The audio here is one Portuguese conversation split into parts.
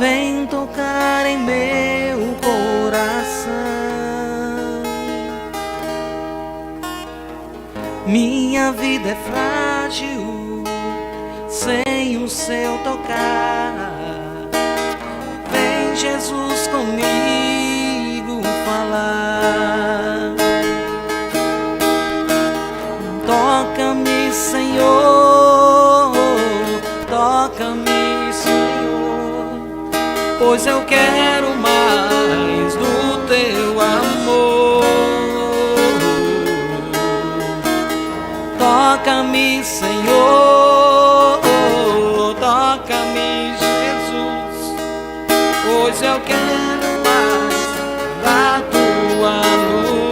vem tocar em meu coração. Minha vida é frágil sem o seu tocar. Vem, Jesus, comigo falar. Toca-me, Senhor, toca-me, Senhor, pois eu quero mais do teu amor. Toca-me, Senhor, toca-me, Jesus, pois eu quero mais da tua luz.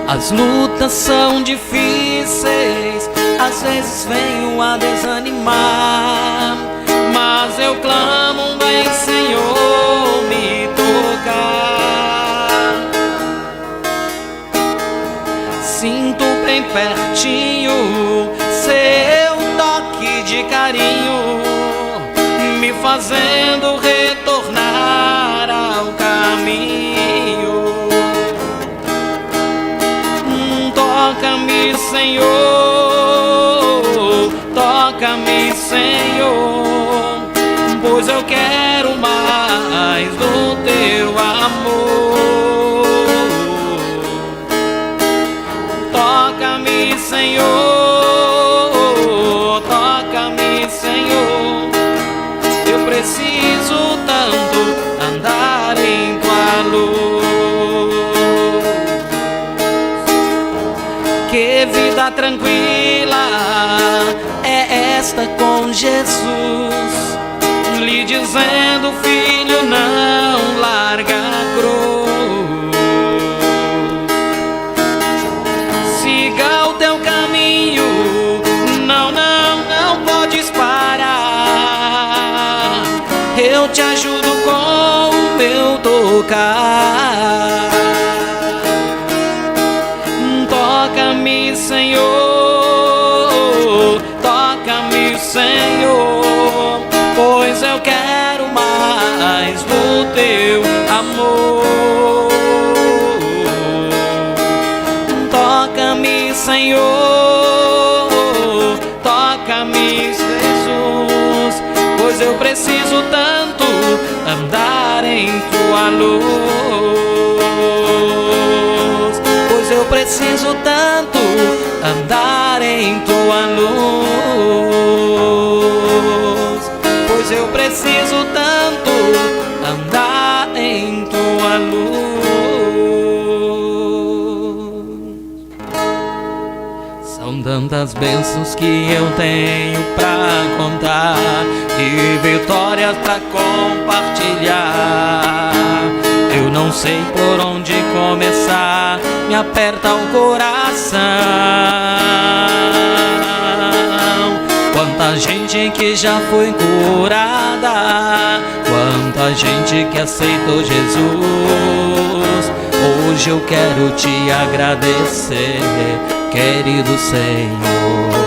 As lutas são difíceis, às vezes venho a desanimar, mas eu clamo, vem, Senhor, me tocar. Sinto bem pertinho seu toque de carinho, me fazendo retornar ao caminho. Toca-me, Senhor, toca-me, Senhor, pois eu quero mais do teu amor. Toca-me, Senhor, toca-me, Senhor, eu preciso tanto andar em tua luz. Que vida tranquila é esta com Jesus, lhe dizendo, filho, não larga a cruz. Siga o teu caminho, não podes parar. Eu te ajudo com o meu tocar. Toca-me, Senhor, toca-me, Senhor, pois eu quero mais do teu amor. Toca-me, Senhor, toca-me, Jesus, pois eu preciso tanto andar em tua luz. Pois eu preciso tanto andar em tua luz. Pois eu preciso tanto andar em tua luz. São tantas bênçãos que eu tenho pra contar e vitórias pra compartilhar. Eu não sei por onde começar, me aperta o coração. Quanta gente que já foi curada, quanta gente que aceitou Jesus. Hoje eu quero te agradecer, querido Senhor.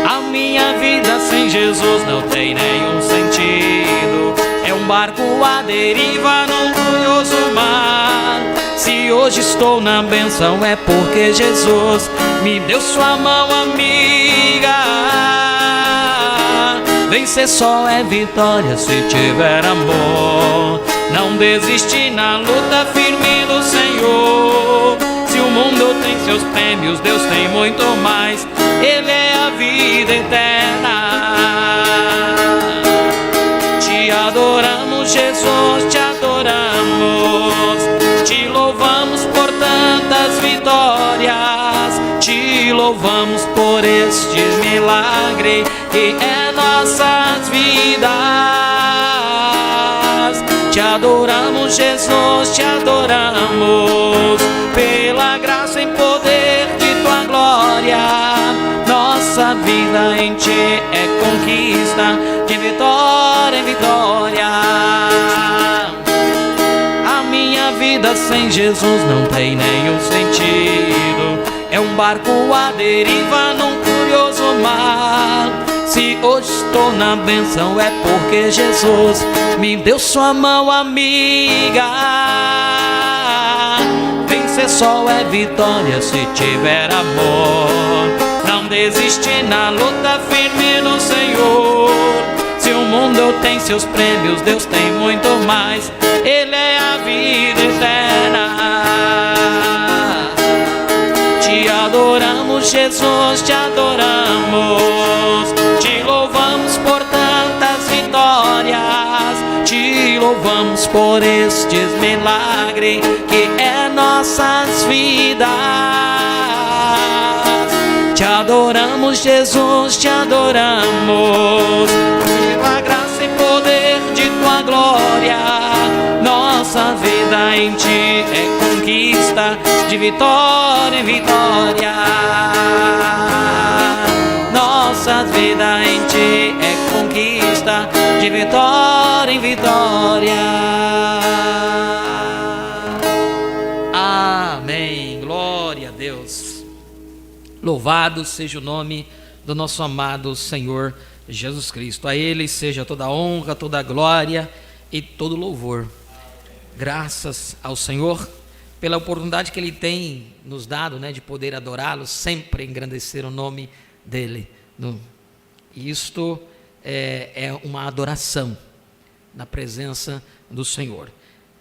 A minha vida sem Jesus não tem nenhum sentido, é um barco à deriva num furioso mar. Se hoje estou na bênção é porque Jesus me deu sua mão amiga. Vencer só é vitória se tiver amor. Não desiste na luta, firme no Senhor. Se o mundo tem seus prêmios, Deus tem muito mais. Ele é a vida eterna. Te adoramos, Jesus, te adoramos. Te louvamos por tantas vitórias. Te louvamos por este milagre que é nossas vidas. Te adoramos, Jesus, te adoramos. Pela graça e poder de tua glória, nossa vida em ti é conquista, de vitória em vitória. A minha vida sem Jesus não tem nenhum sentido, É um barco à deriva num curioso mar. Se hoje estou na bênção é porque Jesus me deu sua mão amiga. Vencer só é vitória se tiver amor. Não desiste na luta, firme no Senhor. Se o mundo tem seus prêmios, Deus tem muito mais. Ele é a vida eterna. Te adoramos, Jesus, te adoramos. Te louvamos por tantas vitórias. Te louvamos por estes milagres que é nossas vidas. Te adoramos, Jesus, te adoramos. Pela graça e poder de tua glória, nossa vida em ti é conquista, de vitória em vitória. Nossa vida em ti é conquista, de vitória em vitória. Amém. Glória a Deus. Louvado seja o nome do nosso amado Senhor Jesus Cristo. A Ele seja toda a honra, toda a glória e todo o louvor. Graças ao Senhor pela oportunidade que Ele tem nos dado, de poder adorá-lo, sempre engrandecer o nome dEle. E isto é uma adoração na presença do Senhor.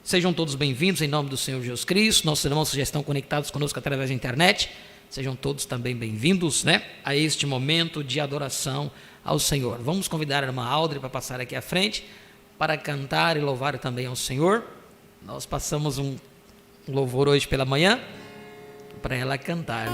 Sejam todos bem-vindos em nome do Senhor Jesus Cristo. Nossos irmãos que já estão conectados conosco através da internet, sejam todos também bem-vindos, a este momento de adoração ao Senhor. Vamos convidar a irmã Audrey para passar aqui à frente, para cantar e louvar também ao Senhor. Nós passamos um louvor hoje pela manhã, para ela cantar,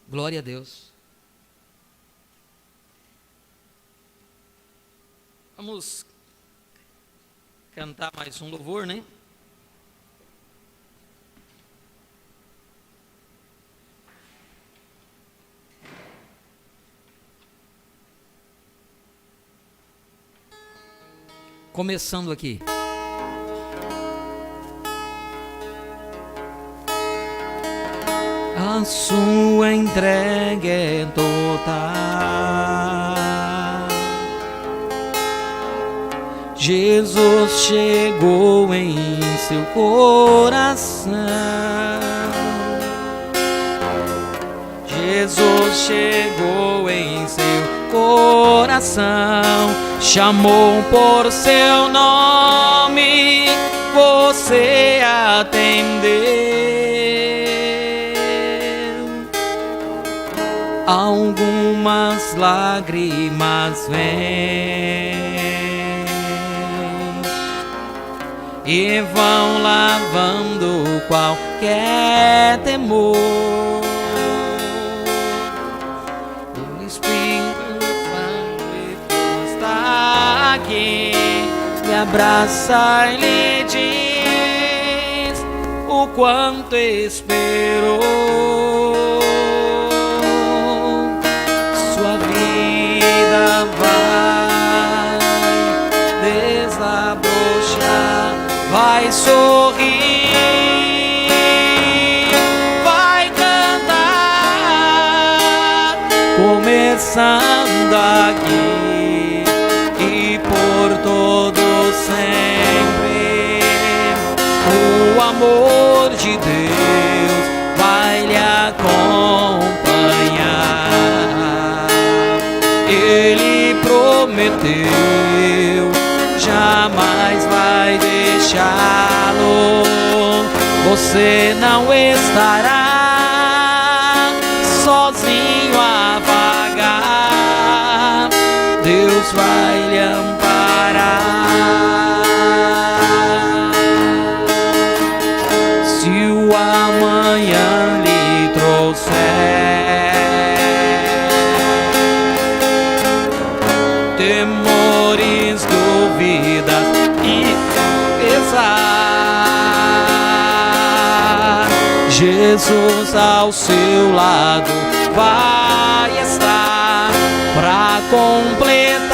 Glória a Deus. Vamos cantar mais um louvor, né? Começando aqui. A sua entrega é total. Jesus chegou em seu coração. Jesus chegou em seu coração. Chamou por seu nome, você atendeu. Algumas lágrimas vêm e vão lavando qualquer temor. O Espírito Santo está aqui, me abraça e lhe diz o quanto esperou. Sua vida vai desabrochar, vai sorrir, vai cantar, começando aqui e por todo sempre. O amor de Deus vai lhe acompanhar. Ele prometeu, jamais vai deixá-lo. Você não estará sozinho a vagar. Deus vai lhe amparar. Se o amanhã lhe trouxer temores, dúvidas e pesar, Jesus ao seu lado vai estar para completar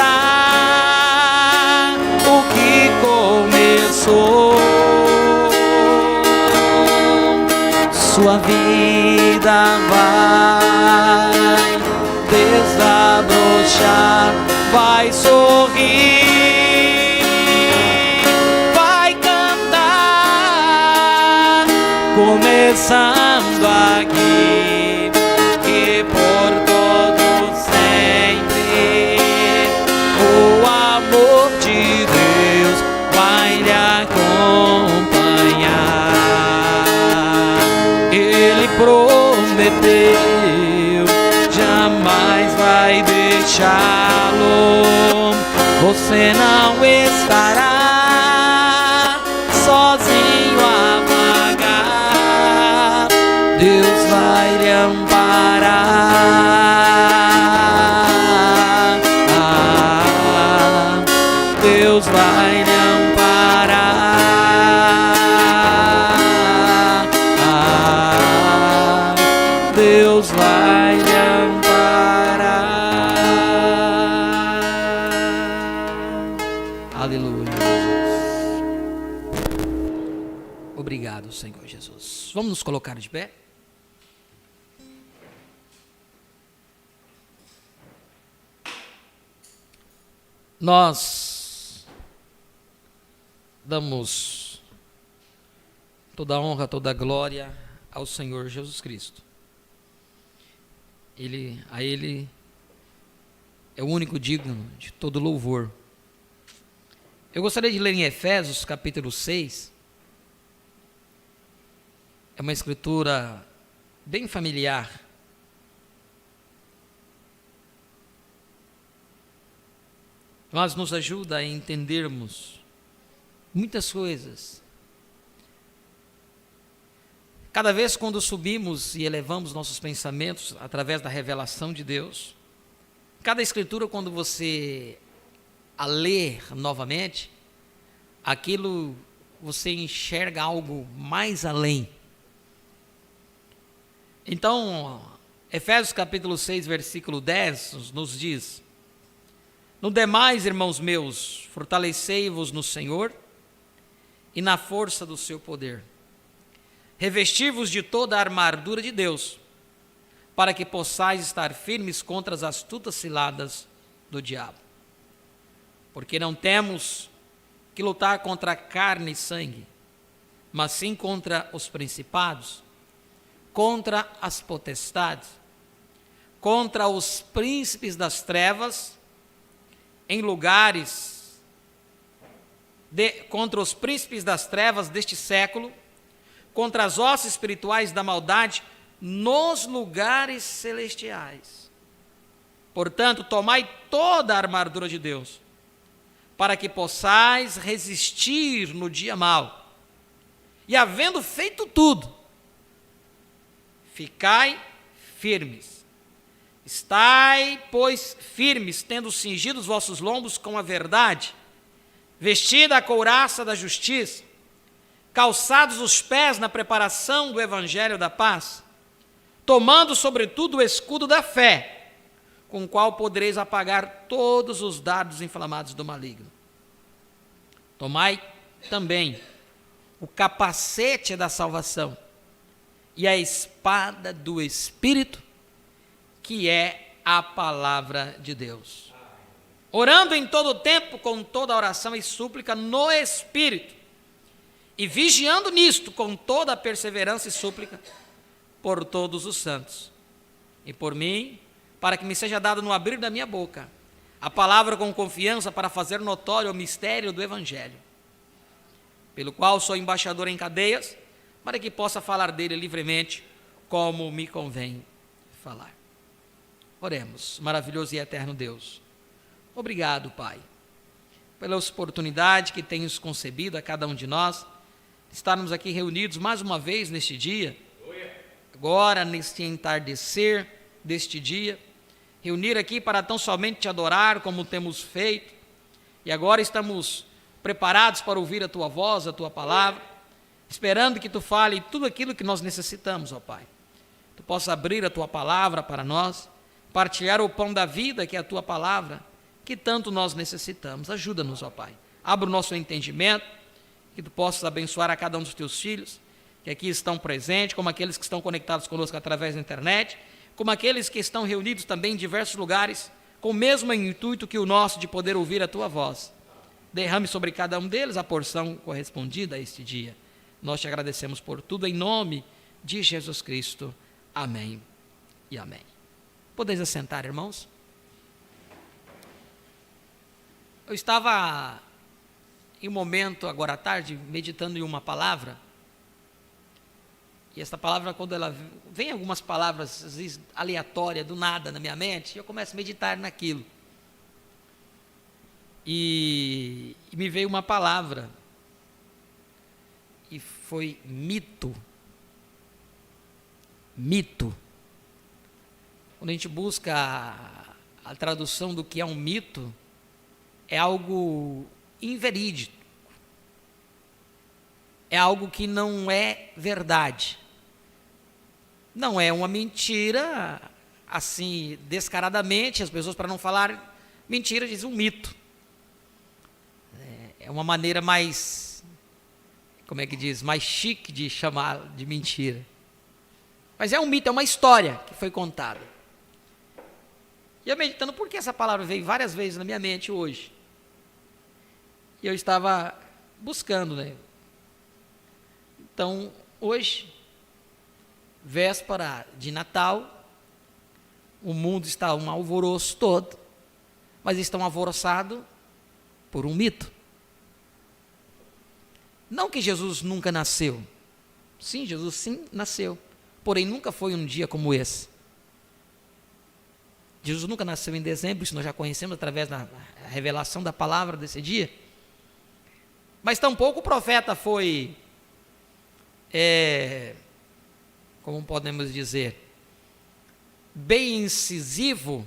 o que começou. Sua vida vai desabrochar, vai sorrir, vai cantar, começando aqui e por todo sempre. O amor de Deus vai lhe acompanhar. Ele prometeu, jamais vai deixá-lo. Você não estará sozinho a vagar. Deus vai lhe amparar. Deus vai lhe amparar. Deus vai lhe amparar. Aleluia, Jesus. Obrigado, Senhor Jesus. Vamos nos colocar de pé? Nós damos toda a honra, toda a glória ao Senhor Jesus Cristo. A Ele é o único digno de todo louvor. Eu gostaria de ler em Efésios capítulo 6. É uma escritura bem familiar. Mas nos ajuda a entendermos muitas coisas. Cada vez quando subimos e elevamos nossos pensamentos através da revelação de Deus, cada escritura, quando você a ler novamente, aquilo você enxerga algo mais além. Então, Efésios capítulo 6, versículo 10 nos diz: no demais, irmãos meus, fortalecei-vos no Senhor e na força do seu poder. Revesti-vos de toda a armadura de Deus, para que possais estar firmes contra as astutas ciladas do diabo. Porque não temos que lutar contra carne e sangue, mas sim contra os principados, contra as potestades, contra os príncipes das trevas, em lugares, contra os príncipes das trevas deste século, contra as hostes espirituais da maldade nos lugares celestiais. Portanto, tomai toda a armadura de Deus, para que possais resistir no dia mau. E havendo feito tudo, ficai firmes. Estai, pois, firmes, tendo cingido os vossos lombos com a verdade, vestida a couraça da justiça, calçados os pés na preparação do evangelho da paz, tomando sobretudo o escudo da fé, com o qual podereis apagar todos os dardos inflamados do maligno. Tomai também o capacete da salvação e a espada do Espírito, que é a palavra de Deus. Orando em todo o tempo, com toda oração e súplica no Espírito, e vigiando nisto com toda a perseverança e súplica por todos os santos, e por mim, para que me seja dado no abrir da minha boca a palavra com confiança para fazer notório o mistério do Evangelho, pelo qual sou embaixador em cadeias, para que possa falar dele livremente, como me convém falar. Oremos. Maravilhoso e eterno Deus, obrigado, Pai, pela oportunidade que tens concebido a cada um de nós, estarmos aqui reunidos mais uma vez neste dia, agora neste entardecer deste dia, reunir aqui para tão somente te adorar como temos feito, e agora estamos preparados para ouvir a tua voz, a tua palavra, esperando que tu fale tudo aquilo que nós necessitamos, ó Pai. Tu possa abrir a tua palavra para nós, partilhar o pão da vida, que é a tua palavra, que tanto nós necessitamos. Ajuda-nos, ó Pai. Abra o nosso entendimento, que tu possas abençoar a cada um dos teus filhos, que aqui estão presentes, como aqueles que estão conectados conosco através da internet, como aqueles que estão reunidos também em diversos lugares, com o mesmo intuito que o nosso de poder ouvir a tua voz. Derrame sobre cada um deles a porção correspondida a este dia. Nós te agradecemos por tudo, em nome de Jesus Cristo. Amém e amém. Podeis assentar, irmãos? Eu estava em um momento, agora à tarde, meditando em uma palavra, e essa palavra, quando ela vem algumas palavras às vezes aleatórias, do nada na minha mente, eu começo a meditar naquilo. E me veio uma palavra, e foi mito. Mito. Quando a gente busca a tradução do que é um mito, é algo inverídico. É algo que não é verdade. Não é uma mentira, assim, descaradamente, as pessoas, para não falar mentira, dizem um mito. É uma maneira mais, como é que diz, mais chique de chamar de mentira. Mas é um mito, é uma história que foi contada. E eu meditando, por que essa palavra veio várias vezes na minha mente hoje? E eu estava buscando, né? Então, hoje, véspera de Natal, o mundo está um alvoroço todo, mas estão alvoroçados por um mito. Não que Jesus nunca nasceu. Sim, Jesus sim nasceu. Porém, nunca foi um dia como esse. Jesus nunca nasceu em dezembro, isso nós já conhecemos através da revelação da palavra desse dia. Mas tampouco o profeta foi como podemos dizer, bem incisivo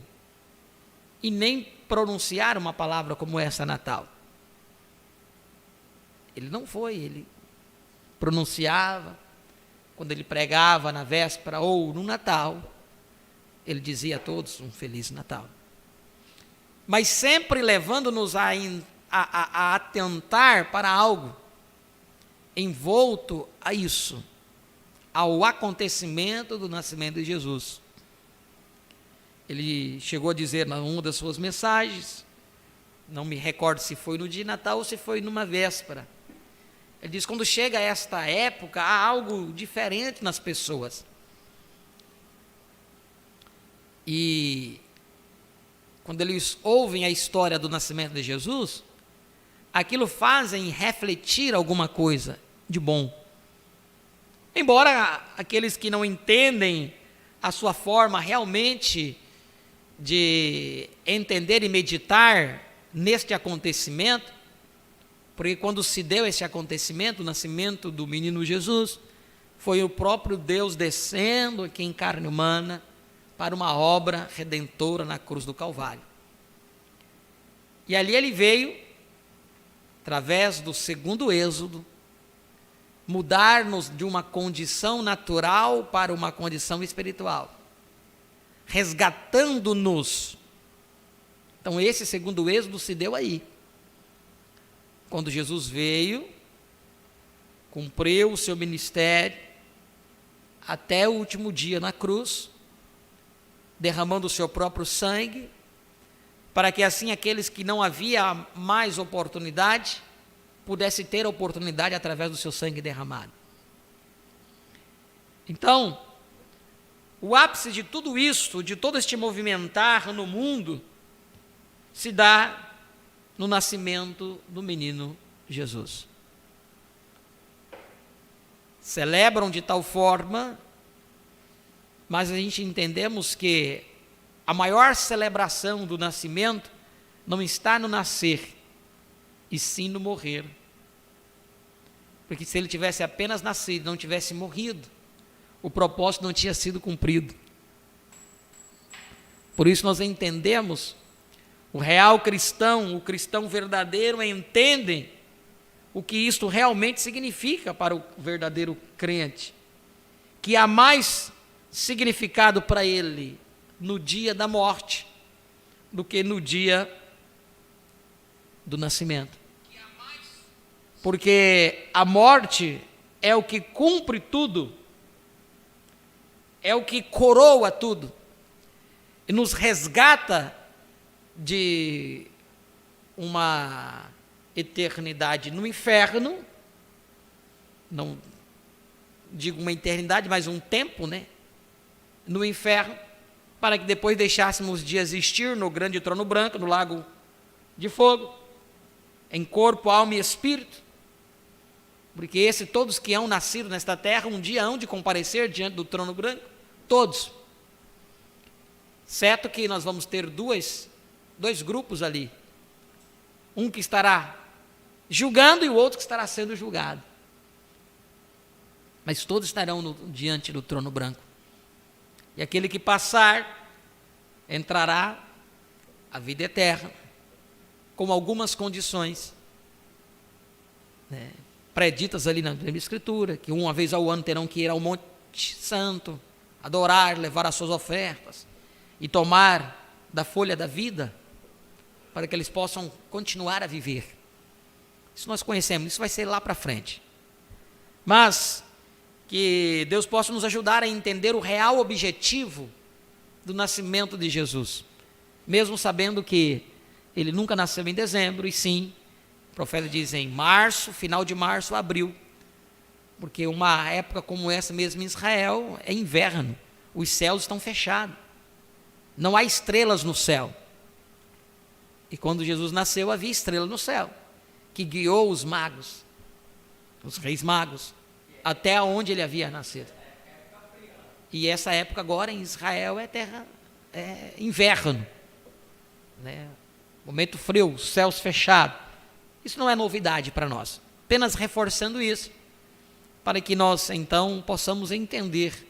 e nem pronunciar uma palavra como essa, Natal. Ele não foi, ele pronunciava, quando ele pregava na véspera ou no Natal, ele dizia a todos um Feliz Natal. Mas sempre levando-nos a atentar para algo envolto a isso, ao acontecimento do nascimento de Jesus. Ele chegou a dizer numa das suas mensagens, não me recordo se foi no dia de Natal ou se foi numa véspera, ele diz: quando chega esta época, há algo diferente nas pessoas. E quando eles ouvem a história do nascimento de Jesus, aquilo fazem refletir alguma coisa de bom. Embora aqueles que não entendem a sua forma realmente de entender e meditar neste acontecimento, porque quando se deu esse acontecimento, o nascimento do menino Jesus, foi o próprio Deus descendo aqui em carne humana para uma obra redentora na cruz do Calvário. E ali ele veio, através do segundo êxodo, mudar-nos de uma condição natural para uma condição espiritual, resgatando-nos. Então esse segundo êxodo se deu aí, quando Jesus veio, cumpriu o seu ministério até o último dia na cruz, derramando o seu próprio sangue, para que assim aqueles que não havia mais oportunidade, pudessem ter a oportunidade através do seu sangue derramado. Então, o ápice de tudo isso, de todo este movimentar no mundo, se dá no nascimento do menino Jesus. Celebram de tal forma, mas a gente entendemos que a maior celebração do nascimento não está no nascer, e sim no morrer. Porque se ele tivesse apenas nascido, não tivesse morrido, o propósito não tinha sido cumprido. Por isso nós entendemos, o real cristão, o cristão verdadeiro, entendem o que isto realmente significa para o verdadeiro crente, que há mais significado para ele no dia da morte do que no dia do nascimento. Porque a morte é o que cumpre tudo, é o que coroa tudo, e nos resgata de uma eternidade no inferno, não digo uma eternidade, mas um tempo, no inferno, para que depois deixássemos de existir no grande trono branco, no lago de fogo, em corpo, alma e espírito, porque todos que hão nascido nesta terra, um dia hão de comparecer diante do trono branco, todos, certo que nós vamos ter dois grupos ali, um que estará julgando e o outro que estará sendo julgado, mas todos estarão diante do trono branco, e aquele que passar, entrará a vida eterna, com algumas condições, preditas ali na Escritura, que uma vez ao ano terão que ir ao Monte Santo, adorar, levar as suas ofertas, e tomar da folha da vida, para que eles possam continuar a viver. Isso nós conhecemos, isso vai ser lá para frente. Mas que Deus possa nos ajudar a entender o real objetivo do nascimento de Jesus, mesmo sabendo que ele nunca nasceu em dezembro, e sim, o profeta diz em março, final de março, abril, porque uma época como essa mesmo em Israel é inverno, os céus estão fechados, não há estrelas no céu. E quando Jesus nasceu, havia estrela no céu, que guiou os magos, os reis magos, até onde ele havia nascido. E essa época agora em Israel é inverno, momento frio, céus fechados. Isso não é novidade para nós, apenas reforçando isso, para que nós então possamos entender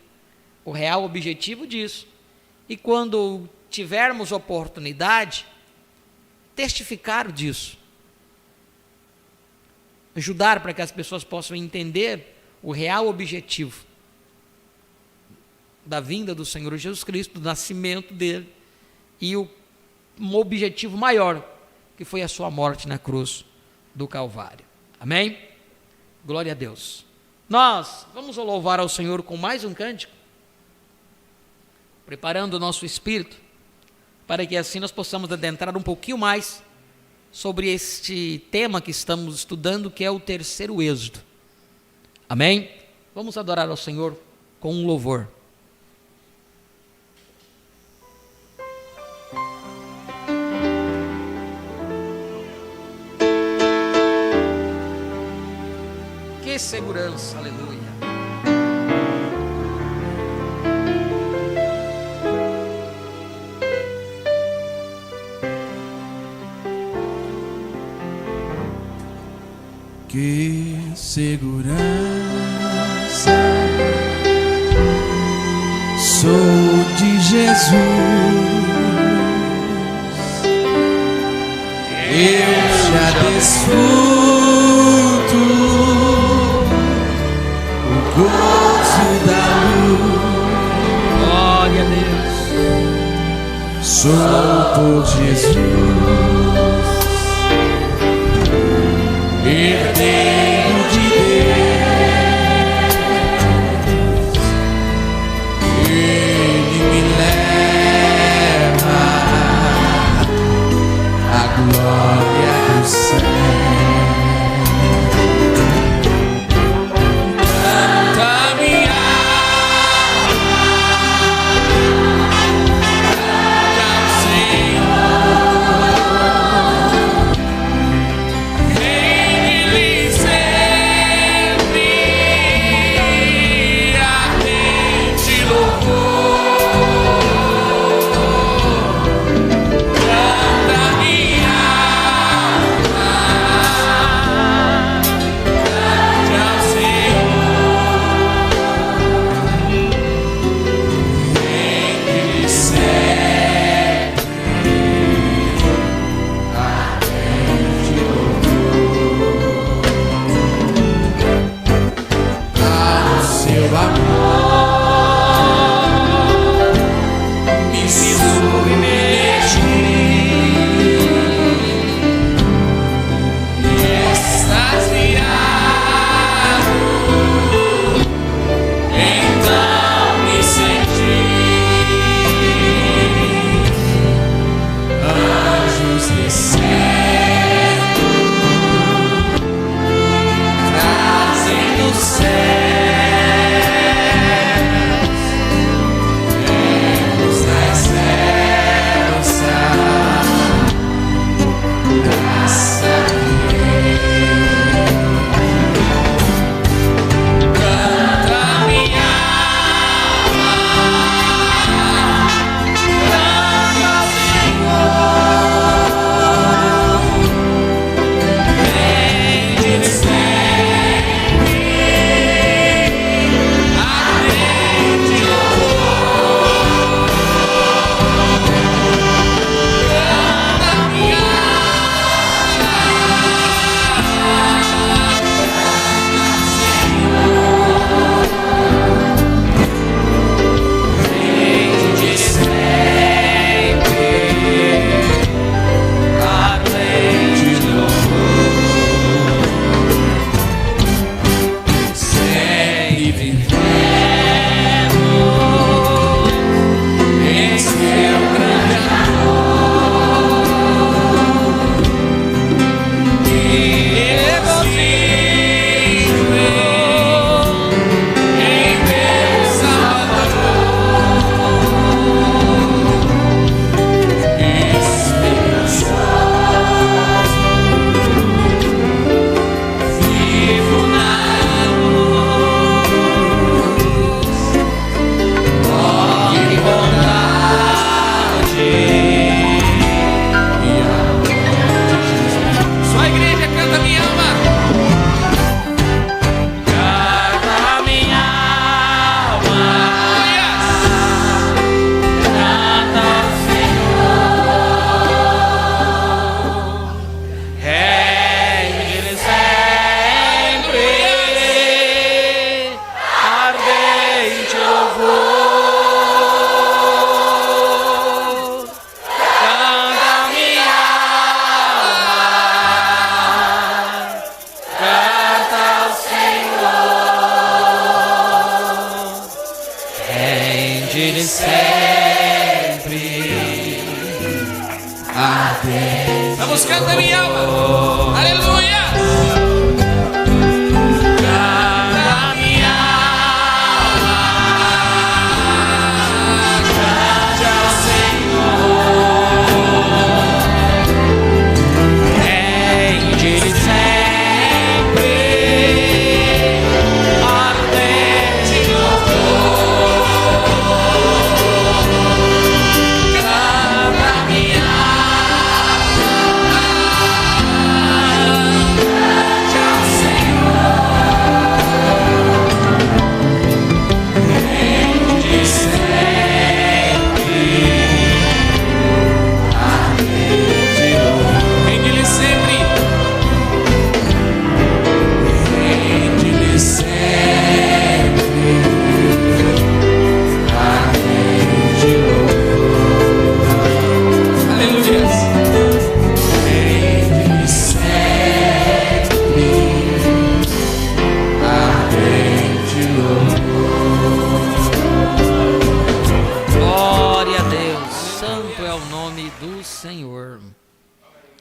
o real objetivo disso. E quando tivermos oportunidade, testificar disso. Ajudar para que as pessoas possam entender o real objetivo da vinda do Senhor Jesus Cristo, do nascimento dele, e um objetivo maior, que foi a sua morte na cruz do Calvário. Amém? Glória a Deus. Nós vamos louvar ao Senhor com mais um cântico, preparando o nosso espírito, para que assim nós possamos adentrar um pouquinho mais sobre este tema que estamos estudando, que é o terceiro êxodo. Amém? Vamos adorar ao Senhor com um louvor. Que segurança, aleluia. Que segurança, sou de Jesus, eu já desfruto o gozo da luz. Glória a Deus. Sou por Jesus, herdeiro de Deus, Ele me leva à glória do céu. Canta minha alma, cante ao Senhor. Rei de licença, de sempre. Ardente. Vamos, canta minha alma. Aleluia. Canta minha alma, cante ao Senhor. Rende de sempre, ardente louvor. Canta minha Rende-lhe sempre. Rende-lhe sempre. Ardente louvor. Aleluia. Rende-lhe sempre. Ardente louvor. Glória a Deus, santo é o nome do Senhor.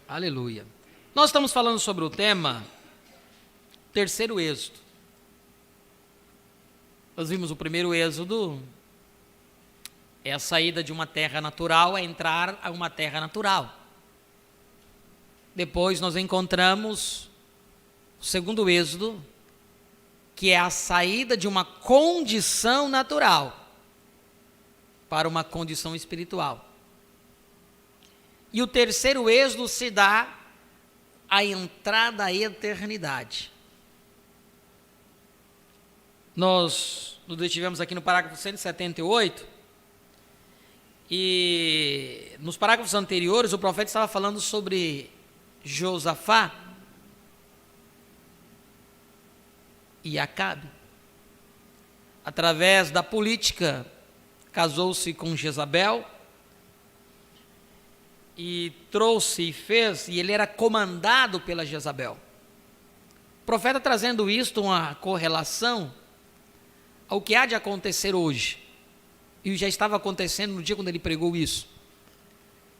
Aleluia. Nós estamos falando sobre o tema terceiro êxodo. Nós vimos o primeiro êxodo, é a saída de uma terra natural a entrar a uma terra natural. Depois nós encontramos o segundo êxodo, que é a saída de uma condição natural para uma condição espiritual. E o terceiro êxodo se dá a entrada à eternidade. Nós nos detivemos aqui no parágrafo 178, e nos parágrafos anteriores o profeta estava falando sobre Josafá e Acabe. Através da política, casou-se com Jezabel e trouxe e fez, e ele era comandado pela Jezabel. O profeta trazendo isto, uma correlação ao que há de acontecer hoje, e já estava acontecendo no dia quando ele pregou isso.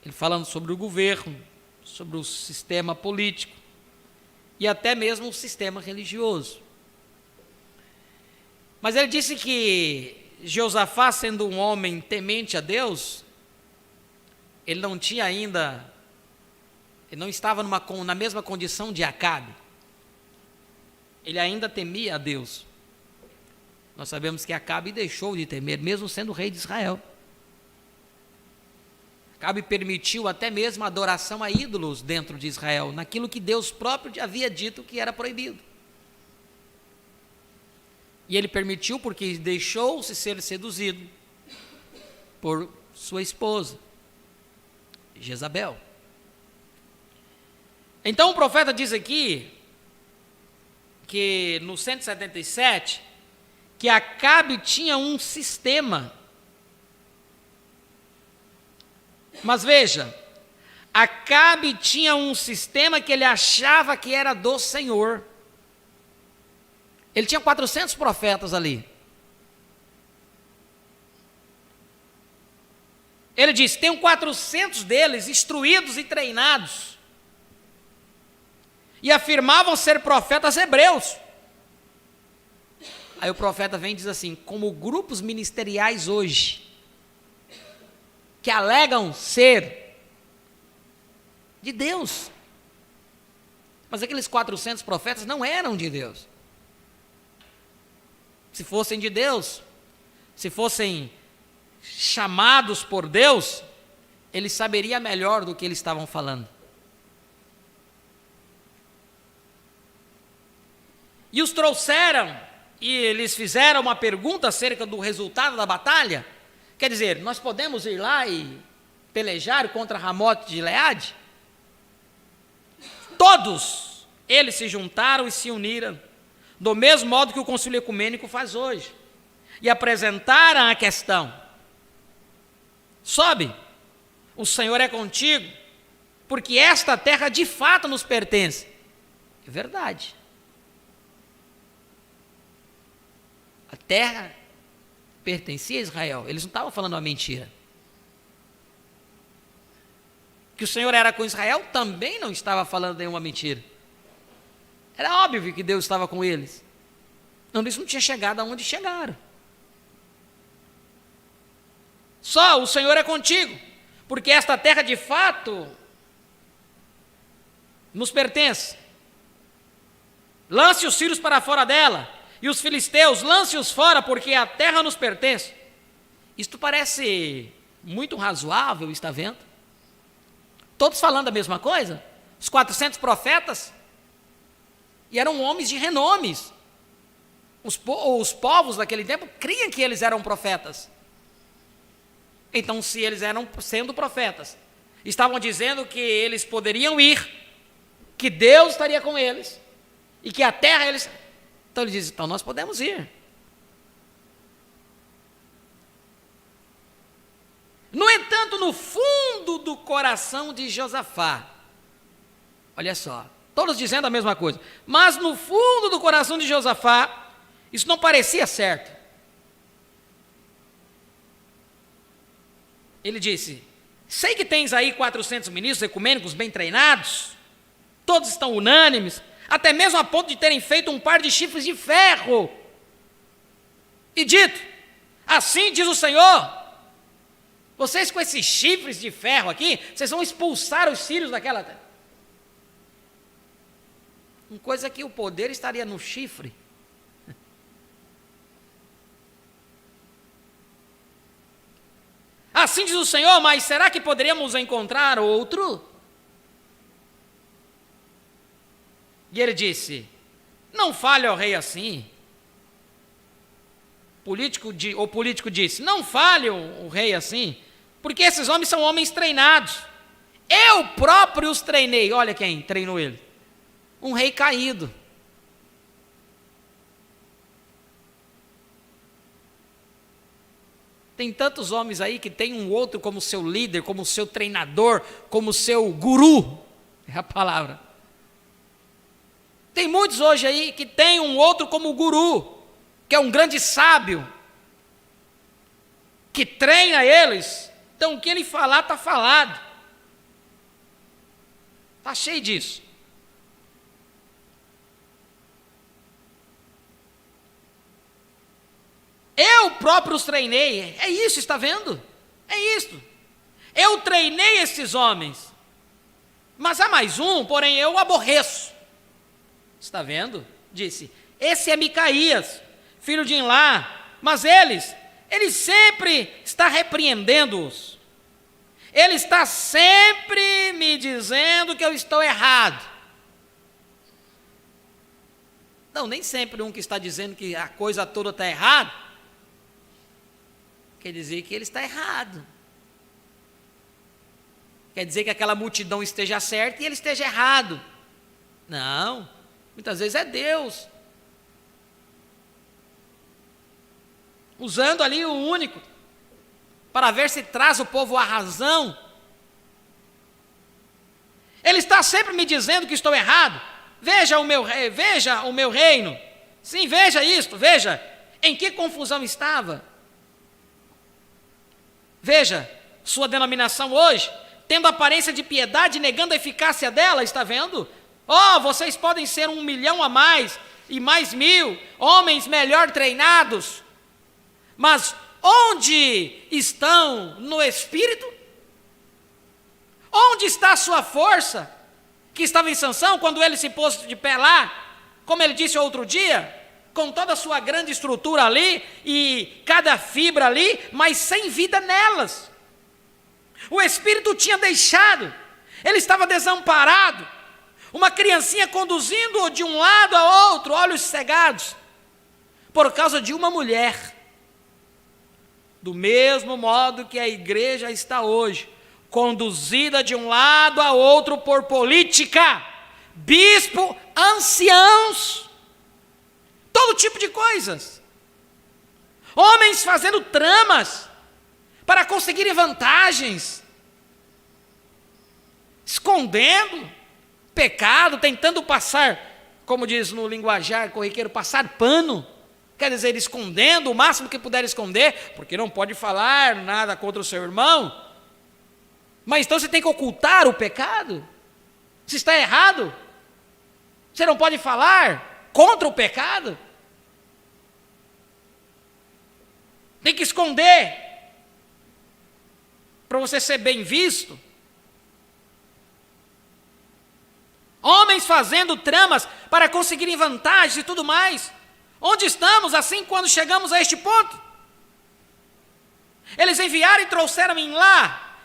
Ele falando sobre o governo, sobre o sistema político e até mesmo o sistema religioso. Mas ele disse que Josafá, sendo um homem temente a Deus, ele não tinha ainda, ele não estava na mesma condição de Acabe. Ele ainda temia a Deus. Nós sabemos que Acabe deixou de temer, mesmo sendo rei de Israel. Acabe permitiu até mesmo a adoração a ídolos dentro de Israel, naquilo que Deus próprio havia dito que era proibido. E ele permitiu porque deixou-se ser seduzido por sua esposa, Jezabel. Então o profeta diz aqui, que no 177, que Acabe tinha um sistema. Mas veja, Acabe tinha um sistema que ele achava que era do Senhor. Ele tinha 400 profetas ali. Ele diz, tem 400 deles instruídos e treinados. E afirmavam ser profetas hebreus. Aí o profeta vem e diz assim, como grupos ministeriais hoje, que alegam ser de Deus. Mas aqueles 400 profetas não eram de Deus. Se fossem de Deus, se fossem chamados por Deus, ele saberia melhor do que eles estavam falando. E os trouxeram, e eles fizeram uma pergunta acerca do resultado da batalha. Quer dizer, nós podemos ir lá e pelejar contra Ramote de Gileade? Todos eles se juntaram e se uniram, do mesmo modo que o Concílio Ecumênico faz hoje, e apresentaram a questão. Sobe, o Senhor é contigo, porque esta terra de fato nos pertence. É verdade. A terra pertencia a Israel. Eles não estavam falando uma mentira. Que o Senhor era com Israel também não estava falando nenhuma mentira. Era óbvio que Deus estava com eles. Não, eles não tinham chegado aonde chegaram. Só o Senhor é contigo, porque esta terra de fato nos pertence. Lance os sírios para fora dela, e os filisteus, lance-os fora, porque a terra nos pertence. Isto parece muito razoável, está vendo? Todos falando a mesma coisa, os 400 profetas, e eram homens de renomes. Os povos daquele tempo criam que eles eram profetas. Então, se eles eram sendo profetas, estavam dizendo que eles poderiam ir, que Deus estaria com eles, e que a terra eles... Então ele diz, então nós podemos ir. No entanto, no fundo do coração de Josafá, olha só, todos dizendo a mesma coisa, mas no fundo do coração de Josafá, isso não parecia certo. Ele disse, sei que tens aí 400 ministros ecumênicos bem treinados, todos estão unânimes, até mesmo a ponto de terem feito um par de chifres de ferro. E dito, assim diz o Senhor, vocês com esses chifres de ferro aqui, vocês vão expulsar os sírios daquela terra. Uma coisa que o poder estaria no chifre. Assim diz o Senhor, mas será que poderíamos encontrar outro? E ele disse, não fale ao rei assim. O político disse, não fale o rei assim, porque esses homens são homens treinados. Eu próprio os treinei. Olha quem treinou ele. Um rei caído. Tem tantos homens aí que tem um outro como seu líder, como seu treinador, como seu guru. É a palavra. Tem muitos hoje aí que tem um outro como guru, que é um grande sábio, que treina eles. Então o que ele falar está falado. Está cheio disso. Eu próprio os treinei. É isso, está vendo? É isso. Eu treinei esses homens. Mas há mais um, porém eu o aborreço. Está vendo? Disse, esse é Micaías, filho de Imlá. Mas ele sempre está repreendendo-os. Ele está sempre me dizendo que eu estou errado. Não, nem sempre um que está dizendo que a coisa toda está errada, quer dizer que ele está errado. Quer dizer que aquela multidão esteja certa e ele esteja errado. Não, muitas vezes é Deus usando ali o único para ver se traz o povo à razão. Ele está sempre me dizendo que estou errado. Veja o meu reino. Sim, veja isto, veja em que confusão estava. Veja sua denominação hoje, tendo aparência de piedade, negando a eficácia dela, está vendo? Oh, vocês podem ser 1 milhão a mais, e mais 1000, homens melhor treinados, mas onde estão no Espírito? Onde está a sua força, que estava em Sansão, quando ele se pôs de pé lá, como ele disse outro dia, com toda a sua grande estrutura ali, e cada fibra ali, mas sem vida nelas. O Espírito tinha deixado, ele estava desamparado, uma criancinha conduzindo-o de um lado a outro, olhos cegados, por causa de uma mulher. Do mesmo modo que a igreja está hoje, conduzida de um lado a outro por política, bispo, anciãos, todo tipo de coisas, homens fazendo tramas para conseguirem vantagens, escondendo pecado, tentando passar, como diz no linguajar corriqueiro, passar pano. Quer dizer, escondendo o máximo que puder esconder, porque não pode falar nada contra o seu irmão. Mas então você tem que ocultar o pecado? Se está errado, você não pode falar contra o pecado? Tem que esconder, para você ser bem visto. Homens fazendo tramas para conseguirem vantagens e tudo mais. Onde estamos assim quando chegamos a este ponto? Eles enviaram e trouxeram Enlá,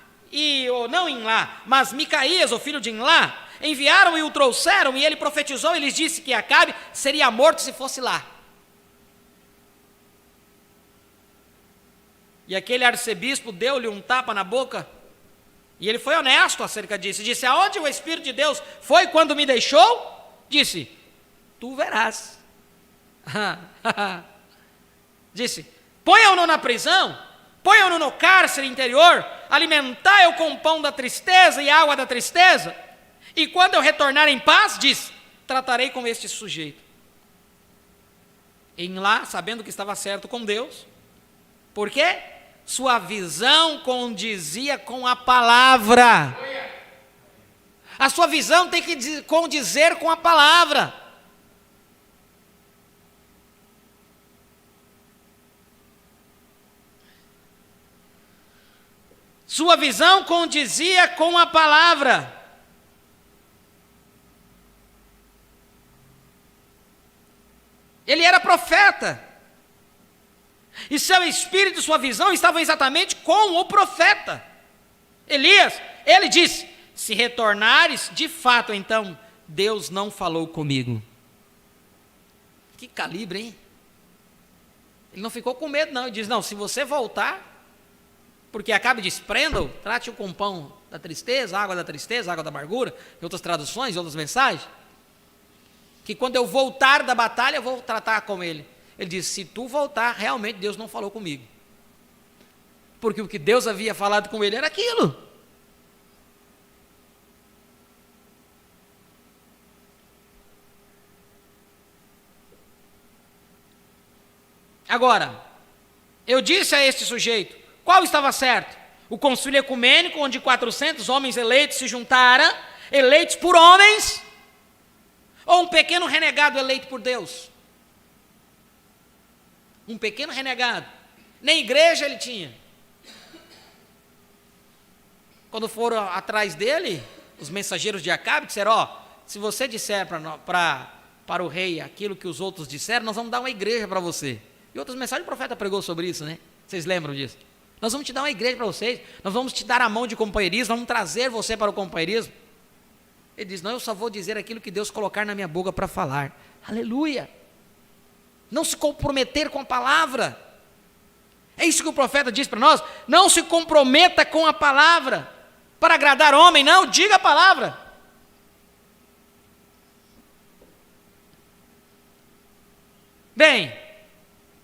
ou não Enlá, mas Micaías, o filho de Enlá, enviaram e o trouxeram, e ele profetizou e lhes disse que Acabe seria morto se fosse lá. E aquele arcebispo deu-lhe um tapa na boca, e ele foi honesto acerca disso, disse: aonde o Espírito de Deus foi quando me deixou? Disse: tu verás. Disse: ponham-no na prisão, ponham-no no cárcere interior, alimentai-o com pão da tristeza e água da tristeza, e quando eu retornar em paz, diz, tratarei com este sujeito. Enlá, sabendo que estava certo com Deus, por quê? Sua visão condizia com a palavra. A sua visão tem que condizer com a palavra. Sua visão condizia com a palavra. Ele era profeta. E seu espírito e sua visão estavam exatamente com o profeta. Elias, ele disse: se retornares, de fato, então, Deus não falou comigo. Que calibre, hein? Ele não ficou com medo, não. Ele diz: não, se você voltar, porque Acabe diz: prenda-o, trate-o com pão da tristeza, água da amargura, em outras traduções, em outras mensagens, que quando eu voltar da batalha, eu vou tratar com ele. Ele disse: se tu voltar, realmente Deus não falou comigo. Porque o que Deus havia falado com ele era aquilo. Agora, eu disse a este sujeito, qual estava certo? O concílio ecumênico, onde 400 homens eleitos se juntaram, eleitos por homens, ou um pequeno renegado eleito por Deus? Um pequeno renegado, nem igreja ele tinha. Quando foram atrás dele, os mensageiros de Acabe disseram: ó, se você disser para o rei aquilo que os outros disseram, nós vamos dar uma igreja para você. E outras mensagens o profeta pregou sobre isso, né? Vocês lembram disso? Nós vamos te dar uma igreja para vocês, nós vamos te dar a mão de companheirismo, vamos trazer você para o companheirismo. Ele diz: não, eu só vou dizer aquilo que Deus colocar na minha boca para falar. Aleluia! Não se comprometer com a palavra. É isso que o profeta diz para nós. Não se comprometa com a palavra para agradar homem, não, diga a palavra. Bem,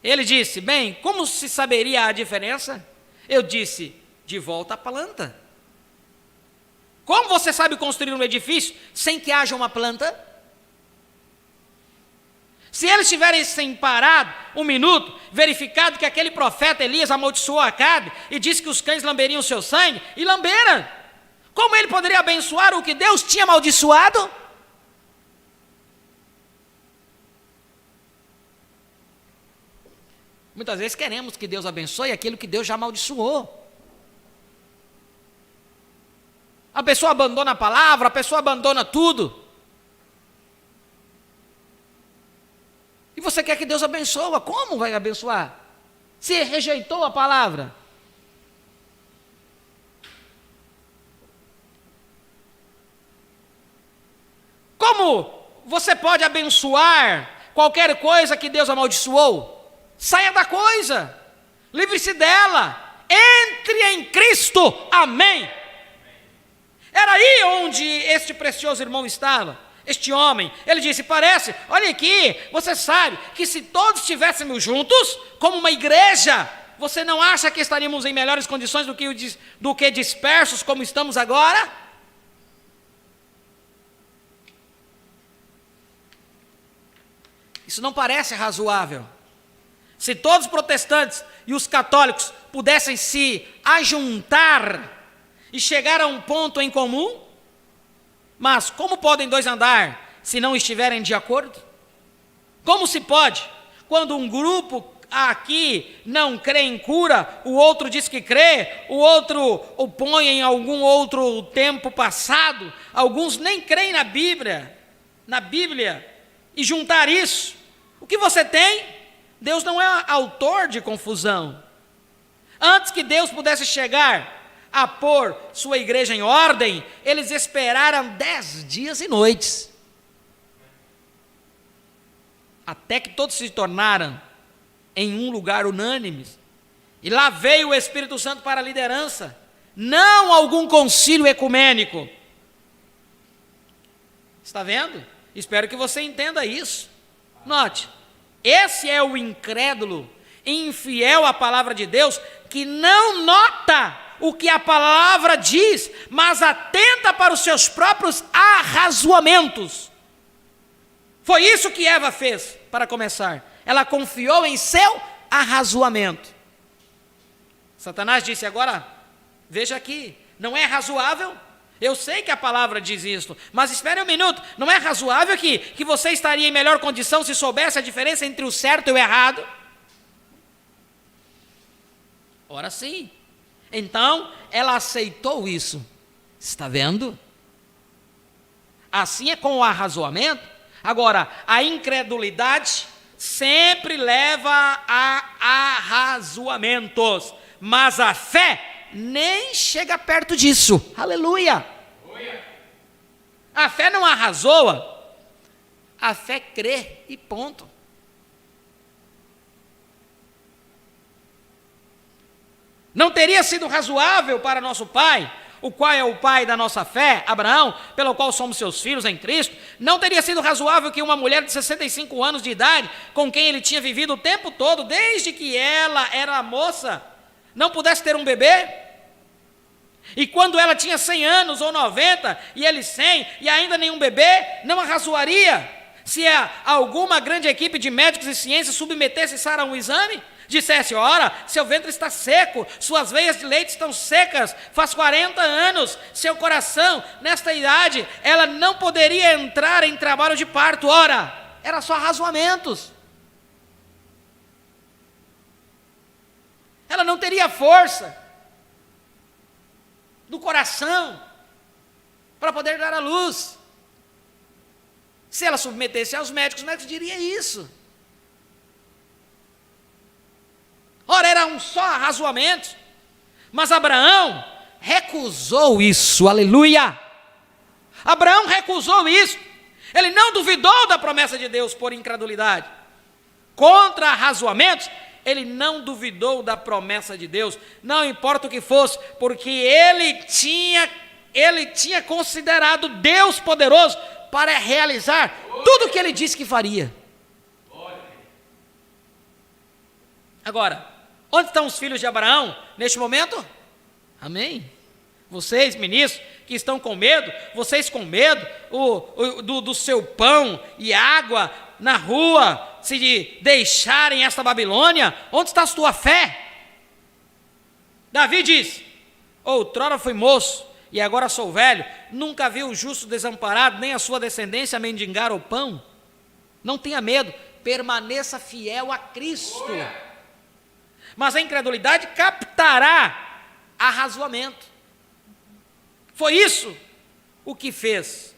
ele disse: bem, como se saberia a diferença? Eu disse: de volta à planta. Como você sabe construir um edifício sem que haja uma planta? Se eles tivessem parado um minuto, verificado que aquele profeta Elias amaldiçoou Acabe e disse que os cães lamberiam o seu sangue, e lamberam, como ele poderia abençoar o que Deus tinha amaldiçoado? Muitas vezes queremos que Deus abençoe aquilo que Deus já amaldiçoou. A pessoa abandona a palavra, a pessoa abandona tudo. E você quer que Deus abençoe? Como vai abençoar? Se rejeitou a palavra. Como você pode abençoar qualquer coisa que Deus amaldiçoou? Saia da coisa, livre-se dela, entre em Cristo, amém. Era aí onde este precioso irmão estava. Este homem, ele disse: parece, olha aqui, você sabe que se todos estivéssemos juntos, como uma igreja, você não acha que estaríamos em melhores condições do que dispersos como estamos agora? Isso não parece razoável. Se todos os protestantes e os católicos pudessem se ajuntar e chegar a um ponto em comum, mas como podem dois andar se não estiverem de acordo? Como se pode, quando um grupo aqui não crê em cura, o outro diz que crê, o outro opõe em algum outro tempo passado, alguns nem creem na Bíblia, e juntar isso, o que você tem? Deus não é autor de confusão. Antes que Deus pudesse chegar a pôr sua igreja em ordem, eles esperaram 10 dias e noites, até que todos se tornaram em um lugar unânimes, e lá veio o Espírito Santo para a liderança, não algum concílio ecumênico. Está vendo? Espero que você entenda isso. Note, esse é o incrédulo, infiel à palavra de Deus, que não nota o que a palavra diz, mas atenta para os seus próprios arrazoamentos. Foi isso que Eva fez, para começar. Ela confiou em seu arrazoamento. Satanás disse: agora, veja aqui, não é razoável? Eu sei que a palavra diz isso, mas espere um minuto, não é razoável que você estaria em melhor condição se soubesse a diferença entre o certo e o errado? Ora sim. Então, ela aceitou isso. Está vendo? Assim é com o arrazoamento. Agora, a incredulidade sempre leva a arrazoamentos, mas a fé nem chega perto disso. Aleluia! A fé não arrazoa, a fé crê e ponto. Não teria sido razoável para nosso pai, o qual é o pai da nossa fé, Abraão, pelo qual somos seus filhos em Cristo, não teria sido razoável que uma mulher de 65 anos de idade, com quem ele tinha vivido o tempo todo, desde que ela era moça, não pudesse ter um bebê? E quando ela tinha 100 anos ou 90, e ele 100, e ainda nenhum bebê, não arrazoaria se alguma grande equipe de médicos e ciências submetesse Sara a um exame? Dissesse: ora, seu ventre está seco, suas veias de leite estão secas, faz 40 anos, seu coração, nesta idade, ela não poderia entrar em trabalho de parto. Ora, era só arrazoamentos. Ela não teria força do coração para poder dar à luz. Se ela submetesse aos médicos, os médicos diriam isso. Ora, eram só arrazoamentos, mas Abraão recusou isso, aleluia! Abraão recusou isso, ele não duvidou da promessa de Deus por incredulidade. Contra arrazoamentos, ele não duvidou da promessa de Deus, não importa o que fosse, porque ele tinha considerado Deus poderoso para realizar tudo o que ele disse que faria. Agora, onde estão os filhos de Abraão neste momento? Amém? Vocês, ministros, que estão com medo, vocês com medo do seu pão e água na rua, se deixarem esta Babilônia, onde está a sua fé? Davi diz: outrora fui moço e agora sou velho, nunca vi o justo desamparado, nem a sua descendência mendigar o pão. Não tenha medo, permaneça fiel a Cristo. Mas a incredulidade captará arrazoamento. Foi isso o que fez.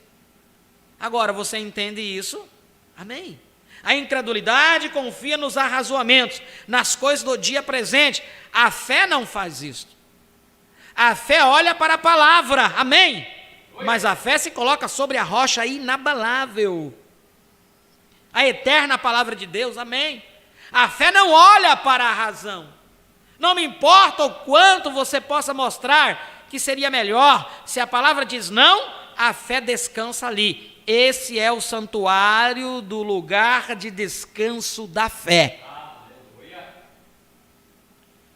Agora você entende isso? Amém. A incredulidade confia nos arrazoamentos, nas coisas do dia presente. A fé não faz isso. A fé olha para a palavra, amém? Mas a fé se coloca sobre a rocha inabalável, a eterna palavra de Deus, amém? A fé não olha para a razão. Não me importa o quanto você possa mostrar que seria melhor, se a palavra diz não, a fé descansa ali. Esse é o santuário do lugar de descanso da fé.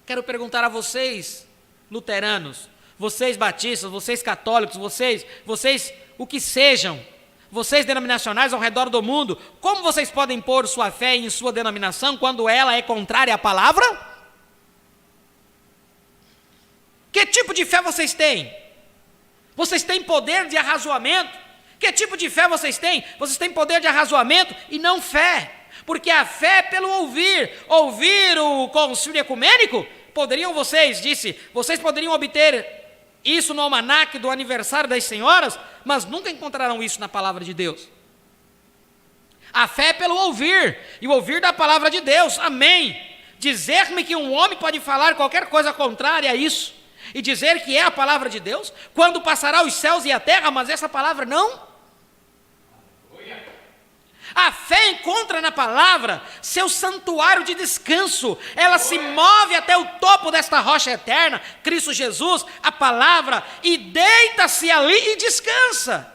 Quero perguntar a vocês, luteranos, vocês batistas, vocês católicos, vocês, o que sejam, Vocês denominacionais ao redor do mundo, como vocês podem pôr sua fé em sua denominação quando ela é contrária à palavra? Que tipo de fé vocês têm? Vocês têm poder de arrazoamento? Que tipo de fé vocês têm? Vocês têm poder de arrazoamento e não fé. Porque a fé é pelo ouvir. Ouvir o concílio ecumênico? Vocês poderiam obter isso no almanaque do aniversário das senhoras, mas nunca encontrarão isso na palavra de Deus. A fé é pelo ouvir, e o ouvir da palavra de Deus, amém. Dizer-me que um homem pode falar qualquer coisa contrária a isso, e dizer que é a palavra de Deus, quando passará os céus e a terra, mas essa palavra não. A fé encontra na palavra seu santuário de descanso. Ela se move até o topo desta rocha eterna, Cristo Jesus, a palavra, e deita-se ali e descansa.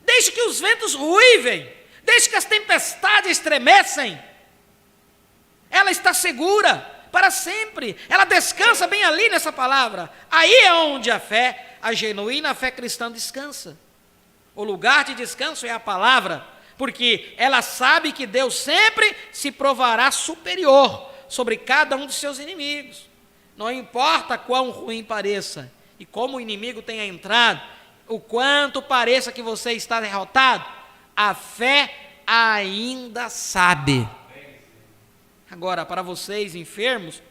Deixe que os ventos ruivem, deixe que as tempestades estremecem. Ela está segura para sempre. Ela descansa bem ali nessa palavra. Aí é onde a fé, a genuína fé cristã descansa. O lugar de descanso é a palavra, porque ela sabe que Deus sempre se provará superior sobre cada um dos seus inimigos. Não importa quão ruim pareça, e como o inimigo tenha entrado, o quanto pareça que você está derrotado, a fé ainda sabe. Agora, para vocês enfermos,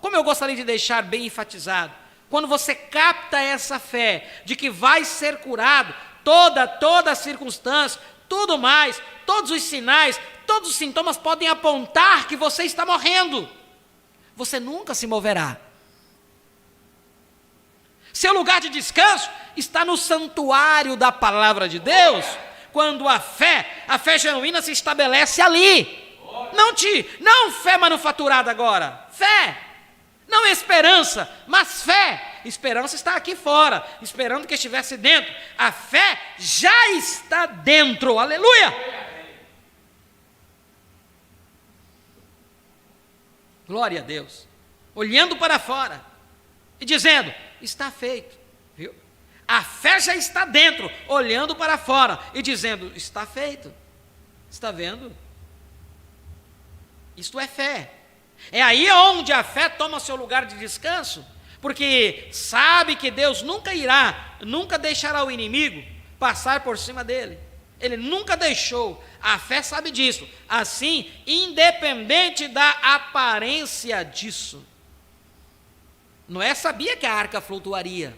como eu gostaria de deixar bem enfatizado, quando você capta essa fé, de que vai ser curado, toda a circunstância, tudo mais, todos os sinais, todos os sintomas podem apontar que você está morrendo. Você nunca se moverá. Seu lugar de descanso está no santuário da palavra de Deus, quando a fé genuína se estabelece ali. Não fé manufaturada agora, fé, não esperança, mas fé. Esperança está aqui fora, esperando que estivesse dentro. A fé já está dentro, aleluia! Glória a Deus. Olhando para fora e dizendo, está feito, viu? A fé já está dentro, olhando para fora e dizendo, está feito. Está vendo? Isto é fé. É aí onde a fé toma seu lugar de descanso, porque sabe que Deus nunca deixará o inimigo passar por cima dele. Ele nunca deixou, a fé sabe disso. Assim, independente da aparência disso. Noé sabia que a arca flutuaria.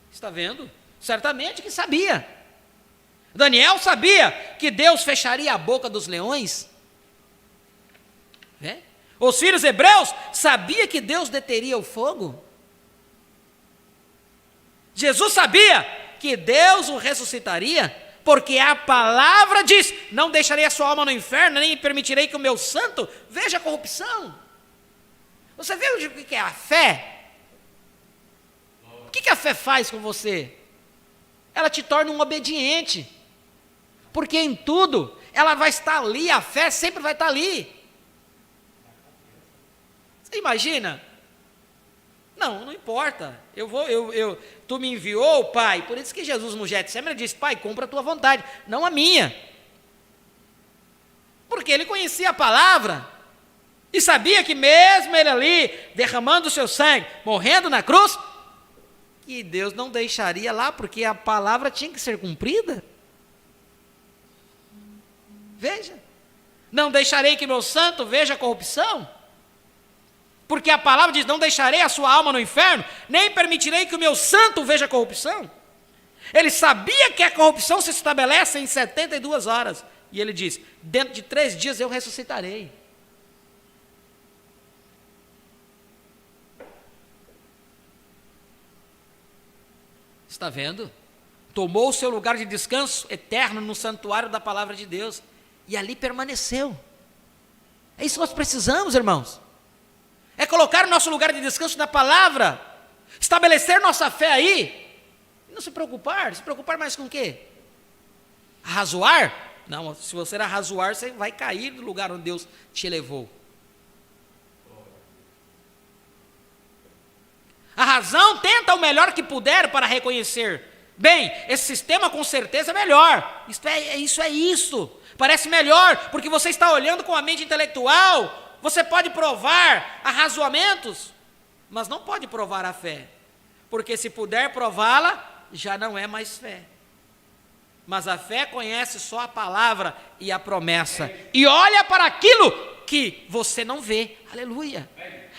Está vendo? Certamente que sabia. Daniel sabia que Deus fecharia a boca dos leões. Vê? Os filhos hebreus sabiam que Deus deteria o fogo. Jesus sabia que Deus o ressuscitaria, porque a palavra diz, não deixarei a sua alma no inferno, nem permitirei que o meu santo veja a corrupção. Você vê o que é a fé? O que a fé faz com você? Ela te torna um obediente, porque em tudo ela vai estar ali, a fé sempre vai estar ali. Você imagina? Não importa. Tu me enviou, Pai. Por isso que Jesus no Getsemane disse, Pai, cumpra a tua vontade, não a minha. Porque ele conhecia a palavra e sabia que mesmo ele ali, derramando o seu sangue, morrendo na cruz, que Deus não deixaria lá, porque a palavra tinha que ser cumprida. Veja, não deixarei que meu santo veja a corrupção. Porque a palavra diz, não deixarei a sua alma no inferno, nem permitirei que o meu santo veja a corrupção. Ele sabia que a corrupção se estabelece em 72 horas. E ele diz, dentro de 3 dias eu ressuscitarei. Está vendo? Tomou o seu lugar de descanso eterno no santuário da palavra de Deus. E ali permaneceu. É isso que nós precisamos, irmãos. É colocar o nosso lugar de descanso na palavra, estabelecer nossa fé aí, e não se preocupar mais com o quê? Arrazoar? Não, se você arrazoar, você vai cair do lugar onde Deus te levou. A razão tenta o melhor que puder para reconhecer Bem, esse sistema com certeza é melhor. Isso. Parece melhor, porque você está olhando com a mente intelectual. Você pode provar arrazoamentos, mas não pode provar a fé. Porque se puder prová-la, já não é mais fé. Mas a fé conhece só a palavra e a promessa. E olha para aquilo que você não vê. Aleluia.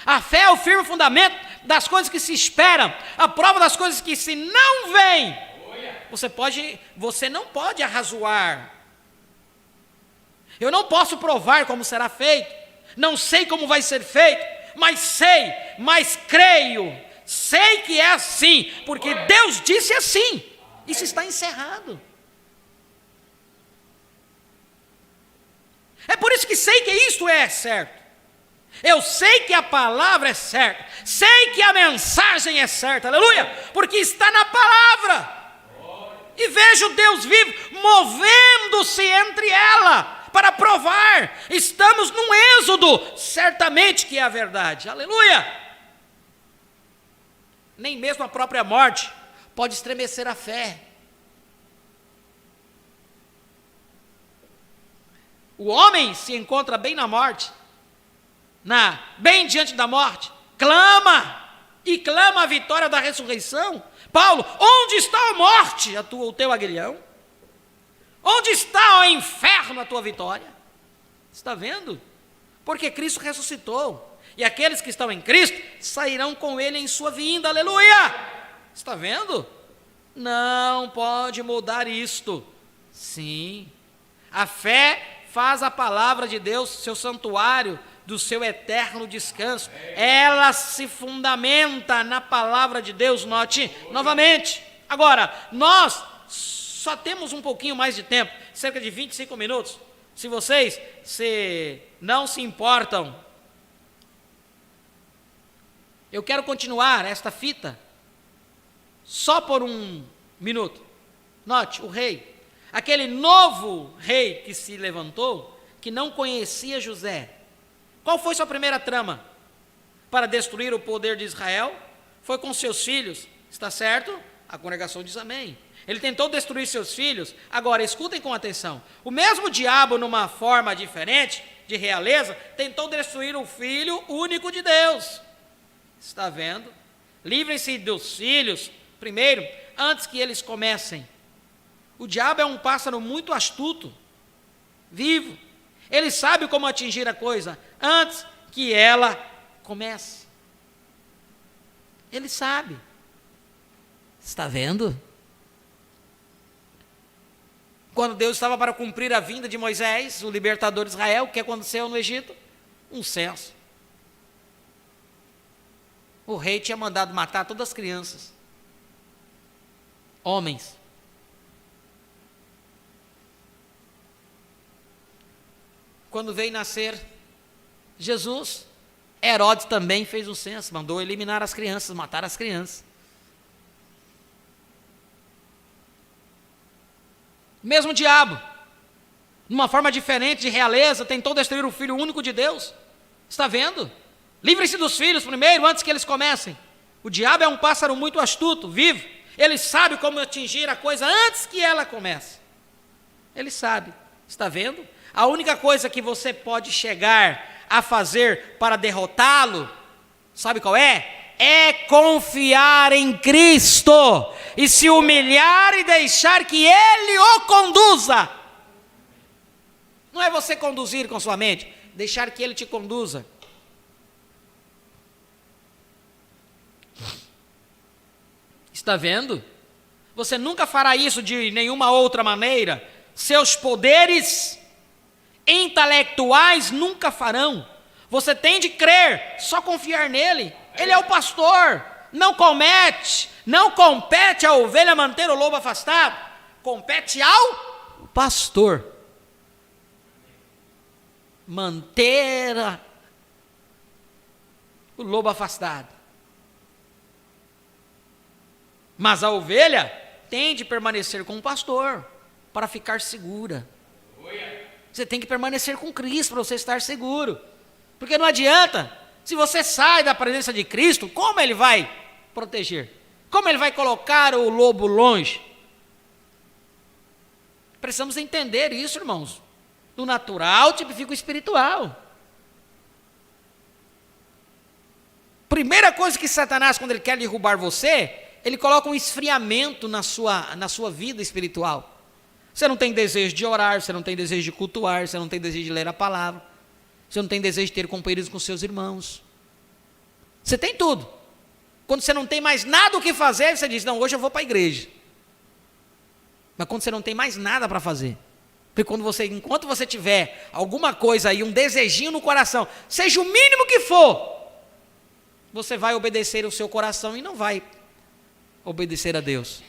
A fé é o firme fundamento das coisas que se esperam. A prova das coisas que se não veem. Você não pode arrazoar. Eu não posso provar como será feito. Não sei como vai ser feito. Mas creio. Sei que é assim. Porque Deus disse assim. Isso está encerrado. É por isso que sei que isto é certo. Eu sei que a palavra é certa. Sei que a mensagem é certa. Aleluia. Porque está na palavra. E vejo Deus vivo movendo-se entre ela para provar. Estamos num êxodo. Certamente que é a verdade. Aleluia. Nem mesmo a própria morte pode estremecer a fé. O homem se encontra bem na morte, bem diante da morte, clama a vitória da ressurreição. Paulo, onde está a morte, o teu aguilhão? Onde está o inferno, a tua vitória? Está vendo? Porque Cristo ressuscitou, e aqueles que estão em Cristo sairão com Ele em sua vinda, aleluia! Está vendo? Não pode mudar isto. Sim, a fé faz a palavra de Deus seu santuário do seu eterno descanso. Ela se fundamenta na palavra de Deus, note novamente. Agora, nós só temos um pouquinho mais de tempo, cerca de 25 minutos. Se vocês não se importam, eu quero continuar esta fita só por um minuto. Note, o rei. Aquele novo rei que se levantou, que não conhecia José. Qual foi sua primeira trama? Para destruir o poder de Israel? Foi com seus filhos, está certo? A congregação diz amém. Ele tentou destruir seus filhos. Agora, escutem com atenção. O mesmo diabo, numa forma diferente, de realeza, tentou destruir o filho único de Deus. Está vendo? Livrem-se dos filhos, primeiro, antes que eles comecem. O diabo é um pássaro muito astuto, vivo. Ele sabe como atingir a coisa antes que ela comece. Ele sabe. Está vendo? Quando Deus estava para cumprir a vinda de Moisés, o libertador de Israel, o que aconteceu no Egito? Um censo. O rei tinha mandado matar todas as crianças. Homens. Quando veio nascer Jesus, Herodes também fez um censo, mandou eliminar as crianças, matar as crianças. Mesmo diabo, numa forma diferente de realeza, tentou destruir o filho único de Deus. Está vendo? Livre-se dos filhos primeiro, antes que eles comecem. O diabo é um pássaro muito astuto, vivo. Ele sabe como atingir a coisa antes que ela comece. Ele sabe. Está vendo? A única coisa que você pode chegar a fazer para derrotá-lo, sabe qual é? É confiar em Cristo e se humilhar e deixar que Ele o conduza. Não é você conduzir com sua mente, deixar que Ele te conduza. Está vendo? Você nunca fará isso de nenhuma outra maneira. Seus poderes intelectuais nunca farão. Você tem de crer, só confiar nele. Ele é o pastor. Não compete à ovelha manter o lobo afastado. Compete ao pastor manter o lobo afastado. Mas a ovelha tem de permanecer com o pastor para ficar segura. Você tem que permanecer com Cristo para você estar seguro. Porque não adianta, se você sai da presença de Cristo, como Ele vai proteger? Como Ele vai colocar o lobo longe? Precisamos entender isso, irmãos. Do natural tipifica o espiritual. Primeira coisa que Satanás, quando ele quer derrubar você, ele coloca um esfriamento na sua vida espiritual. Você não tem desejo de orar, você não tem desejo de cultuar, você não tem desejo de ler a palavra, você não tem desejo de ter companheiros com seus irmãos. Você tem tudo. Quando você não tem mais nada o que fazer, você diz, não, hoje eu vou para a igreja. Mas quando você não tem mais nada para fazer, porque enquanto você tiver alguma coisa aí, um desejinho no coração, seja o mínimo que for, você vai obedecer o seu coração e não vai obedecer a Deus.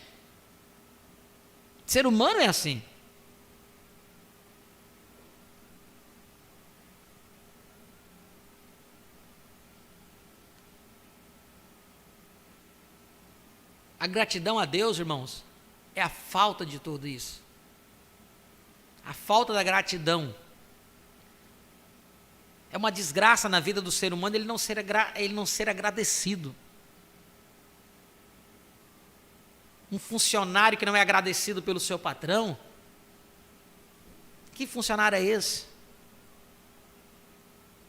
Ser humano é assim. A gratidão a Deus, irmãos, é a falta de tudo isso. A falta da gratidão é uma desgraça na vida do ser humano ele não ser agradecido. Um funcionário que não é agradecido pelo seu patrão, que funcionário é esse?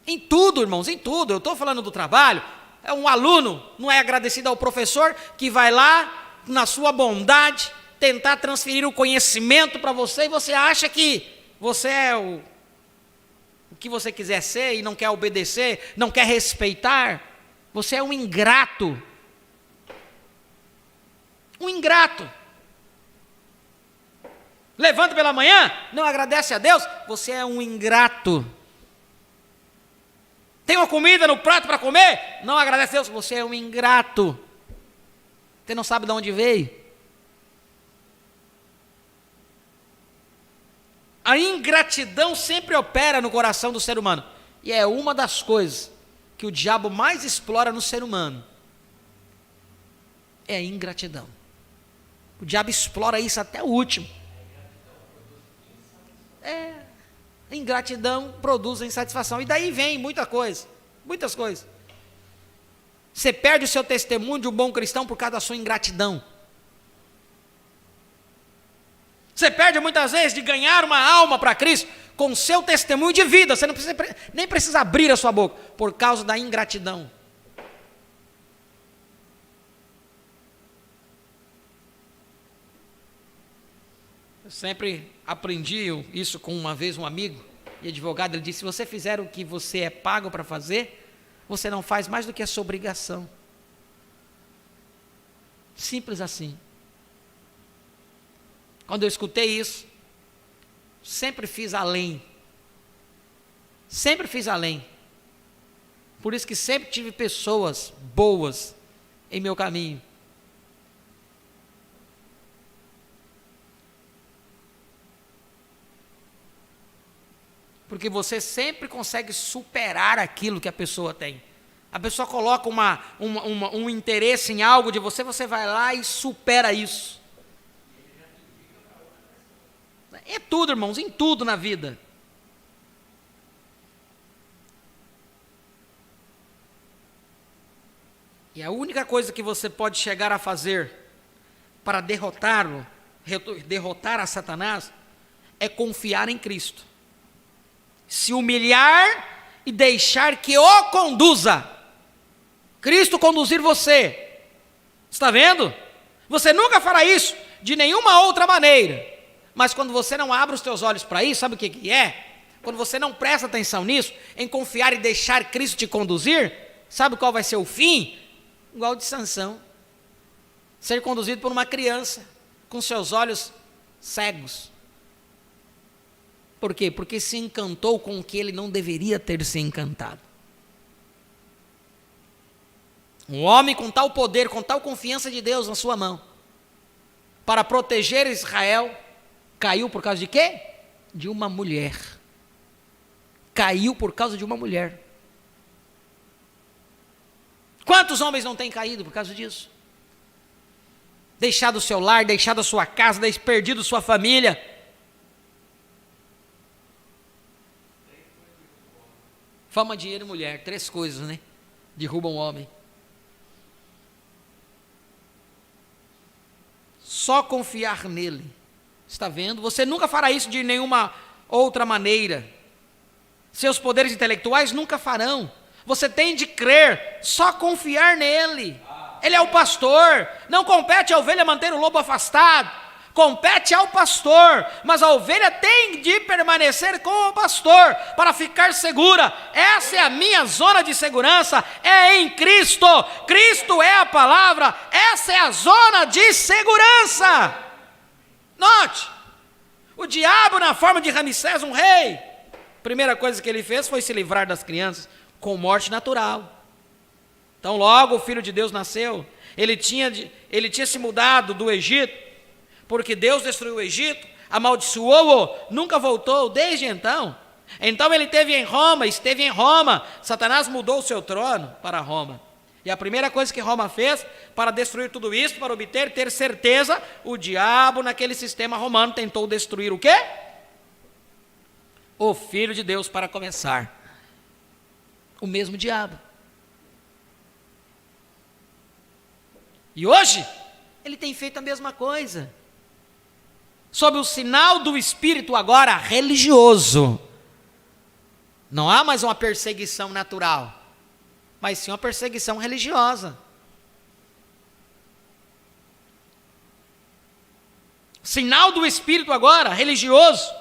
Em tudo, irmãos, em tudo. Eu estou falando do trabalho. É um aluno, não é agradecido ao professor que vai lá, na sua bondade, tentar transferir o conhecimento para você, e você acha que você é o que você quiser ser e não quer obedecer, não quer respeitar. Você é um ingrato. Um ingrato. Levanta pela manhã, não agradece a Deus, você é um ingrato. Tem uma comida no prato para comer, não agradece a Deus, você é um ingrato. Você não sabe de onde veio. A ingratidão sempre opera no coração do ser humano. E é uma das coisas que o diabo mais explora no ser humano. É a ingratidão. O diabo explora isso até o último. A ingratidão produz a insatisfação. E daí vem muita coisa, muitas coisas. Você perde o seu testemunho de um bom cristão por causa da sua ingratidão. Você perde muitas vezes de ganhar uma alma para Cristo com o seu testemunho de vida. Você não precisa, nem precisa abrir a sua boca por causa da ingratidão. Eu sempre aprendi isso com uma vez um amigo e advogado. Ele disse, se você fizer o que você é pago para fazer, você não faz mais do que a sua obrigação. Simples assim. Quando eu escutei isso, sempre fiz além. Sempre fiz além. Por isso que sempre tive pessoas boas em meu caminho. Porque você sempre consegue superar aquilo que a pessoa tem. A pessoa coloca um interesse em algo de você, você vai lá e supera isso. É tudo, irmãos, em tudo na vida. E a única coisa que você pode chegar a fazer para derrotá-lo, derrotar a Satanás, é confiar em Cristo. Se humilhar e deixar que o conduza. Cristo conduzir você. Está vendo? Você nunca fará isso de nenhuma outra maneira. Mas quando você não abre os teus olhos para isso, sabe o que é? Quando você não presta atenção nisso, em confiar e deixar Cristo te conduzir, sabe qual vai ser o fim? Igual de Sansão. Ser conduzido por uma criança, com seus olhos cegos. Por quê? Porque se encantou com o que ele não deveria ter se encantado. Um homem com tal poder, com tal confiança de Deus na sua mão, para proteger Israel, caiu por causa de quê? De uma mulher. Caiu por causa de uma mulher. Quantos homens não têm caído por causa disso? Deixado o seu lar, deixado a sua casa, perdido sua família. Fama, dinheiro e mulher, 3 coisas, né? Derrubam o homem. Só confiar nele Está vendo? Você nunca fará isso de nenhuma outra maneira. Seus poderes intelectuais nunca farão. Você tem de crer, só confiar nele. Ele é o pastor. Não compete à ovelha manter o lobo afastado. Compete ao pastor, mas a ovelha tem de permanecer com o pastor para ficar segura. Essa é a minha zona de segurança, é em Cristo. Cristo é a palavra, essa é a zona de segurança. Note, o diabo na forma de Ramsés, um rei, a primeira coisa que ele fez foi se livrar das crianças com morte natural. Então logo o Filho de Deus nasceu, ele tinha se mudado do Egito, porque Deus destruiu o Egito, amaldiçoou-o, nunca voltou desde então. Então ele esteve em Roma, Satanás mudou o seu trono para Roma. E a primeira coisa que Roma fez para destruir tudo isso, para ter certeza, o diabo naquele sistema romano tentou destruir o quê? O Filho de Deus para começar. O mesmo diabo. E hoje, ele tem feito a mesma coisa. Sob o sinal do Espírito agora religioso. Não há mais uma perseguição natural, mas sim uma perseguição religiosa. Sinal do Espírito agora, religioso,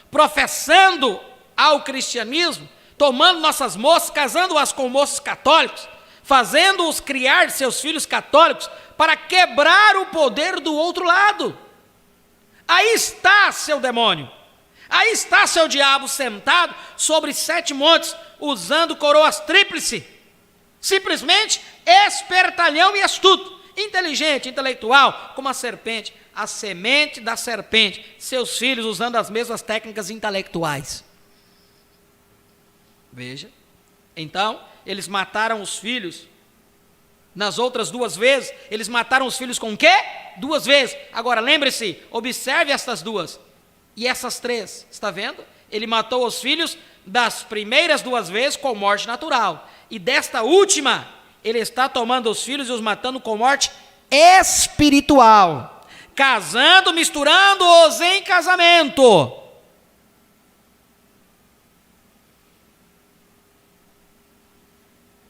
professando ao cristianismo, tomando nossas moças, casando-as com moços católicos, fazendo-os criar seus filhos católicos, para quebrar o poder do outro lado. Aí está seu demônio, aí está seu diabo sentado sobre 7 montes, usando coroas tríplice, simplesmente espertalhão e astuto, inteligente, intelectual, como a serpente, a semente da serpente, seus filhos usando as mesmas técnicas intelectuais. Veja, então, eles mataram os filhos. Nas outras 2 vezes, eles mataram os filhos com o quê? 2 vezes. Agora, lembre-se, observe essas 2. E essas 3, está vendo? Ele matou os filhos das primeiras 2 vezes com morte natural. E desta última, ele está tomando os filhos e os matando com morte espiritual. Casando, misturando-os em casamento.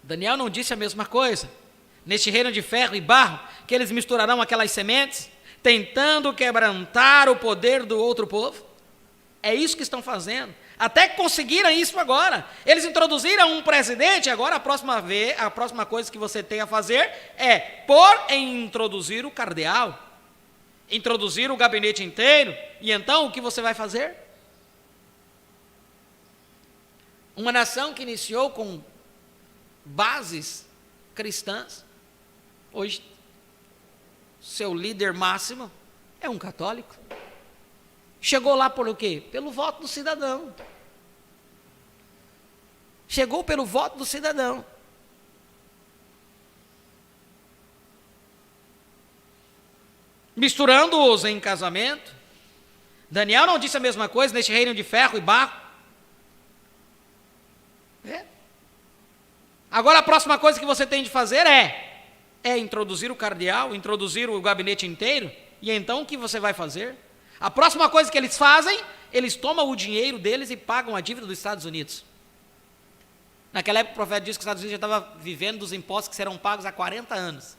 Daniel não disse a mesma coisa? Neste reino de ferro e barro, que eles misturarão aquelas sementes, tentando quebrantar o poder do outro povo? É isso que estão fazendo. Até que conseguiram isso agora. Eles introduziram um presidente, agora a próxima coisa que você tem a fazer é introduzir o cardeal, introduzir o gabinete inteiro, e então o que você vai fazer? Uma nação que iniciou com bases cristãs, hoje, seu líder máximo é um católico. Chegou lá por o quê? Pelo voto do cidadão. Chegou pelo voto do cidadão. Misturando-os em casamento. Daniel não disse a mesma coisa neste reino de ferro e barro? Agora a próxima coisa que você tem de fazer é introduzir o cardeal, introduzir o gabinete inteiro, e então o que você vai fazer? A próxima coisa que eles fazem, eles tomam o dinheiro deles e pagam a dívida dos Estados Unidos. Naquela época o profeta disse que os Estados Unidos já estava vivendo dos impostos que serão pagos há 40 anos.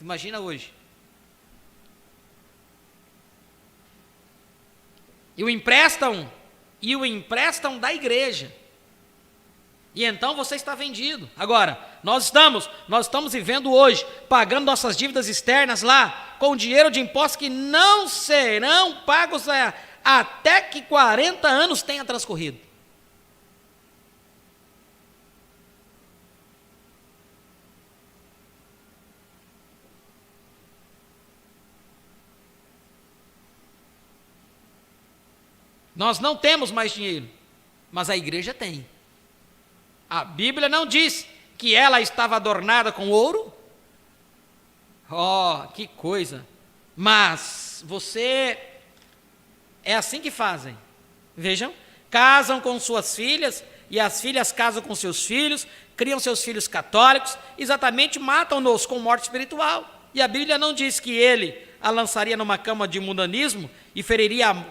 Imagina hoje. E o emprestam da igreja. E então você está vendido. Agora, nós estamos vivendo hoje, pagando nossas dívidas externas lá, com dinheiro de impostos que não serão pagos até que 40 anos tenha transcorrido. Nós não temos mais dinheiro, mas a igreja tem. A Bíblia não diz que ela estava adornada com ouro? Oh, que coisa! Mas é assim que fazem. Vejam, casam com suas filhas, e as filhas casam com seus filhos, criam seus filhos católicos, exatamente matam-nos com morte espiritual. E a Bíblia não diz que ele a lançaria numa cama de mundanismo e feriria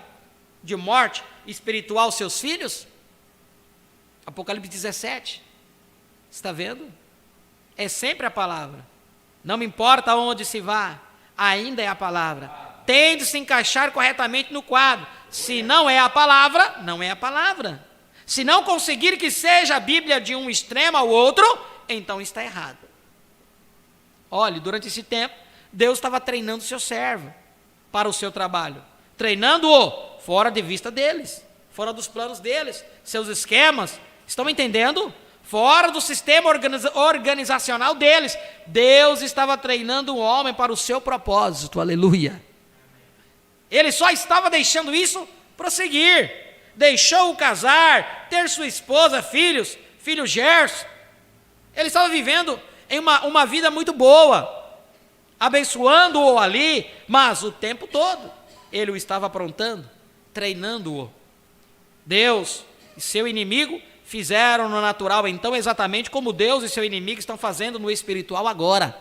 de morte espiritual seus filhos? Apocalipse 17. Está vendo? É sempre a palavra. Não me importa onde se vá, ainda é a palavra. Tem de se encaixar corretamente no quadro. Se não é a palavra, não é a palavra. Se não conseguir que seja a Bíblia de um extremo ao outro, então está errado. Olhe, durante esse tempo, Deus estava treinando o seu servo para o seu trabalho. Treinando-o fora de vista deles, fora dos planos deles, seus esquemas. Estão entendendo? Fora do sistema organizacional deles. Deus estava treinando o homem para o seu propósito. Aleluia. Ele só estava deixando isso prosseguir. Deixou-o casar, ter sua esposa, filhos, filho Gerson. Ele estava vivendo em uma vida muito boa, abençoando-o ali, mas o tempo todo ele o estava aprontando, treinando-o. Deus e seu inimigo fizeram no natural, então, exatamente como Deus e seu inimigo estão fazendo no espiritual agora.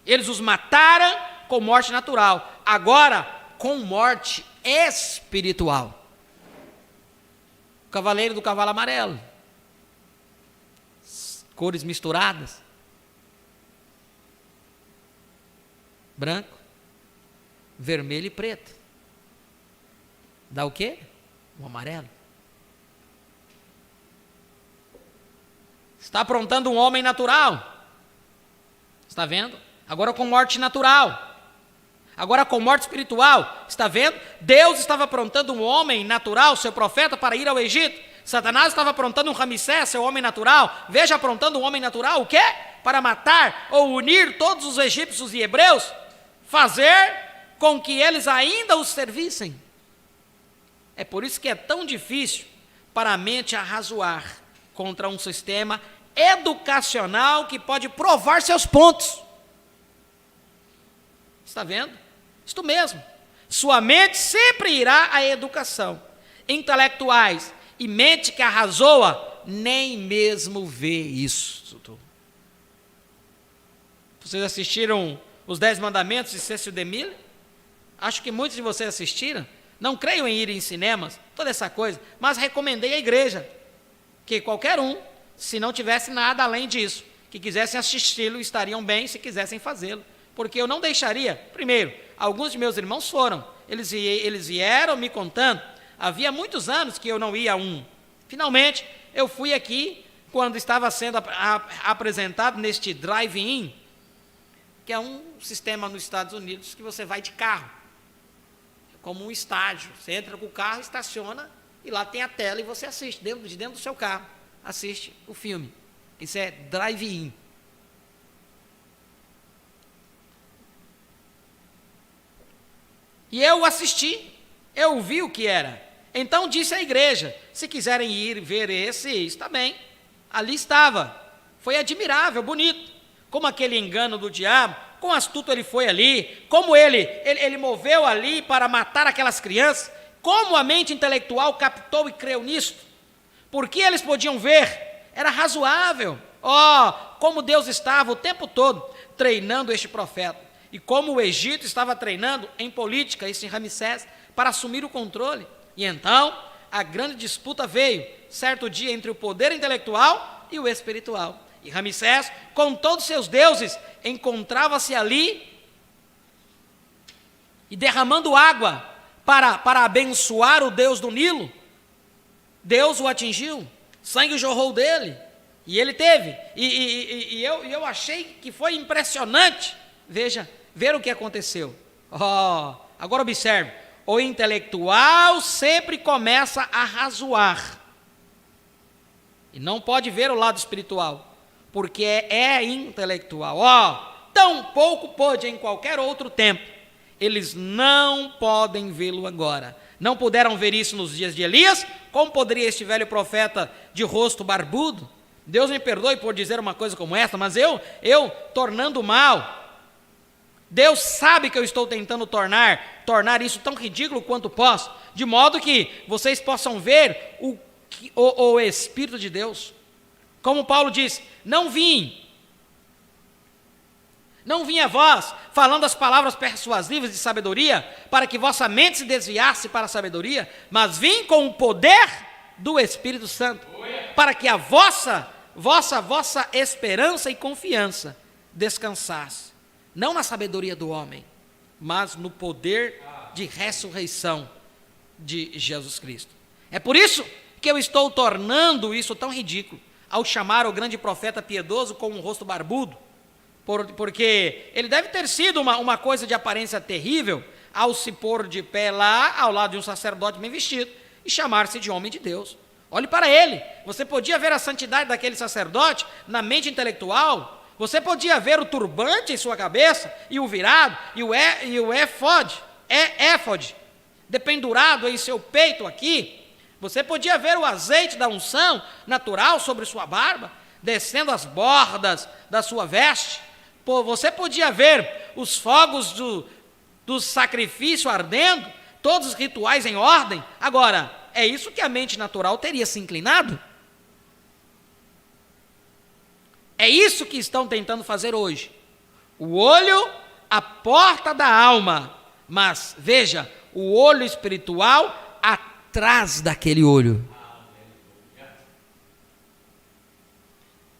Eles os mataram com morte natural, agora com morte espiritual. O cavaleiro do cavalo amarelo, cores misturadas, branco, vermelho e preto. Dá o quê? O amarelo. Está aprontando um homem natural. Está vendo? Agora com morte natural. Agora com morte espiritual. Está vendo? Deus estava aprontando um homem natural, seu profeta, para ir ao Egito. Satanás estava aprontando um Ramsés, seu homem natural. Veja, aprontando um homem natural, o quê? Para matar ou unir todos os egípcios e hebreus. Fazer com que eles ainda os servissem. É por isso que é tão difícil para a mente arrazoar contra um sistema educacional que pode provar seus pontos. Está vendo? Isto mesmo. Sua mente sempre irá à educação. Intelectuais e mente que arrazoa nem mesmo vê isso. Vocês assistiram os 10 Mandamentos de Cecil DeMille? Acho que muitos de vocês assistiram. Não creio em ir em cinemas, toda essa coisa, mas recomendei à igreja que qualquer um, se não tivesse nada além disso, que quisessem assisti-lo, estariam bem se quisessem fazê-lo, porque eu não deixaria. Primeiro, alguns de meus irmãos foram, eles vieram me contando, havia muitos anos que eu não ia a um. Finalmente, eu fui aqui, quando estava sendo apresentado neste drive-in, que é um sistema nos Estados Unidos que você vai de carro, como um estádio. Você entra com o carro, estaciona e lá tem a tela e você assiste, de dentro do seu carro, assiste o filme. Isso é drive-in. E eu assisti, eu vi o que era. Então disse à igreja, se quiserem ir ver esse, está bem. Ali estava, foi admirável, bonito. Como aquele engano do diabo, quão astuto ele foi ali, como ele moveu ali para matar aquelas crianças, como a mente intelectual captou e creu nisto, porque eles podiam ver, era razoável, como Deus estava o tempo todo treinando este profeta, e como o Egito estava treinando em política, esse Ramsés, para assumir o controle. E então, a grande disputa veio, certo dia, entre o poder intelectual e o espiritual. E Ramsés, com todos os seus deuses, encontrava-se ali e derramando água para abençoar o Deus do Nilo. Deus o atingiu, sangue jorrou dele, e ele teve. E eu achei que foi impressionante, ver o que aconteceu. Agora observe, o intelectual sempre começa a razoar, e não pode ver o lado espiritual, porque é intelectual. Tão pouco pôde em qualquer outro tempo. Eles não podem vê-lo agora. Não puderam ver isso nos dias de Elias. Como poderia este velho profeta de rosto barbudo? Deus me perdoe por dizer uma coisa como esta, mas eu tornando mal. Deus sabe que eu estou tentando tornar isso tão ridículo quanto posso, de modo que vocês possam ver o Espírito de Deus. Como Paulo diz, não vim Não vim a vós falando as palavras persuasivas de sabedoria, para que vossa mente se desviasse para a sabedoria, mas vim com o poder do Espírito Santo, para que a vossa esperança e confiança descansasse, não na sabedoria do homem, mas no poder de ressurreição de Jesus Cristo. É por isso que eu estou tornando isso tão ridículo, ao chamar o grande profeta piedoso com um rosto barbudo, porque ele deve ter sido uma coisa de aparência terrível, ao se pôr de pé lá, ao lado de um sacerdote bem vestido, e chamar-se de homem de Deus. Olhe para ele, você podia ver a santidade daquele sacerdote na mente intelectual, você podia ver o turbante em sua cabeça, e o virado, e o éfode, dependurado em seu peito aqui. Você podia ver o azeite da unção natural sobre sua barba, descendo as bordas da sua veste. Você podia ver os fogos do sacrifício ardendo, todos os rituais em ordem. Agora, é isso que a mente natural teria se inclinado? É isso que estão tentando fazer hoje. O olho, a porta da alma. Mas, veja, o olho espiritual atrás daquele olho.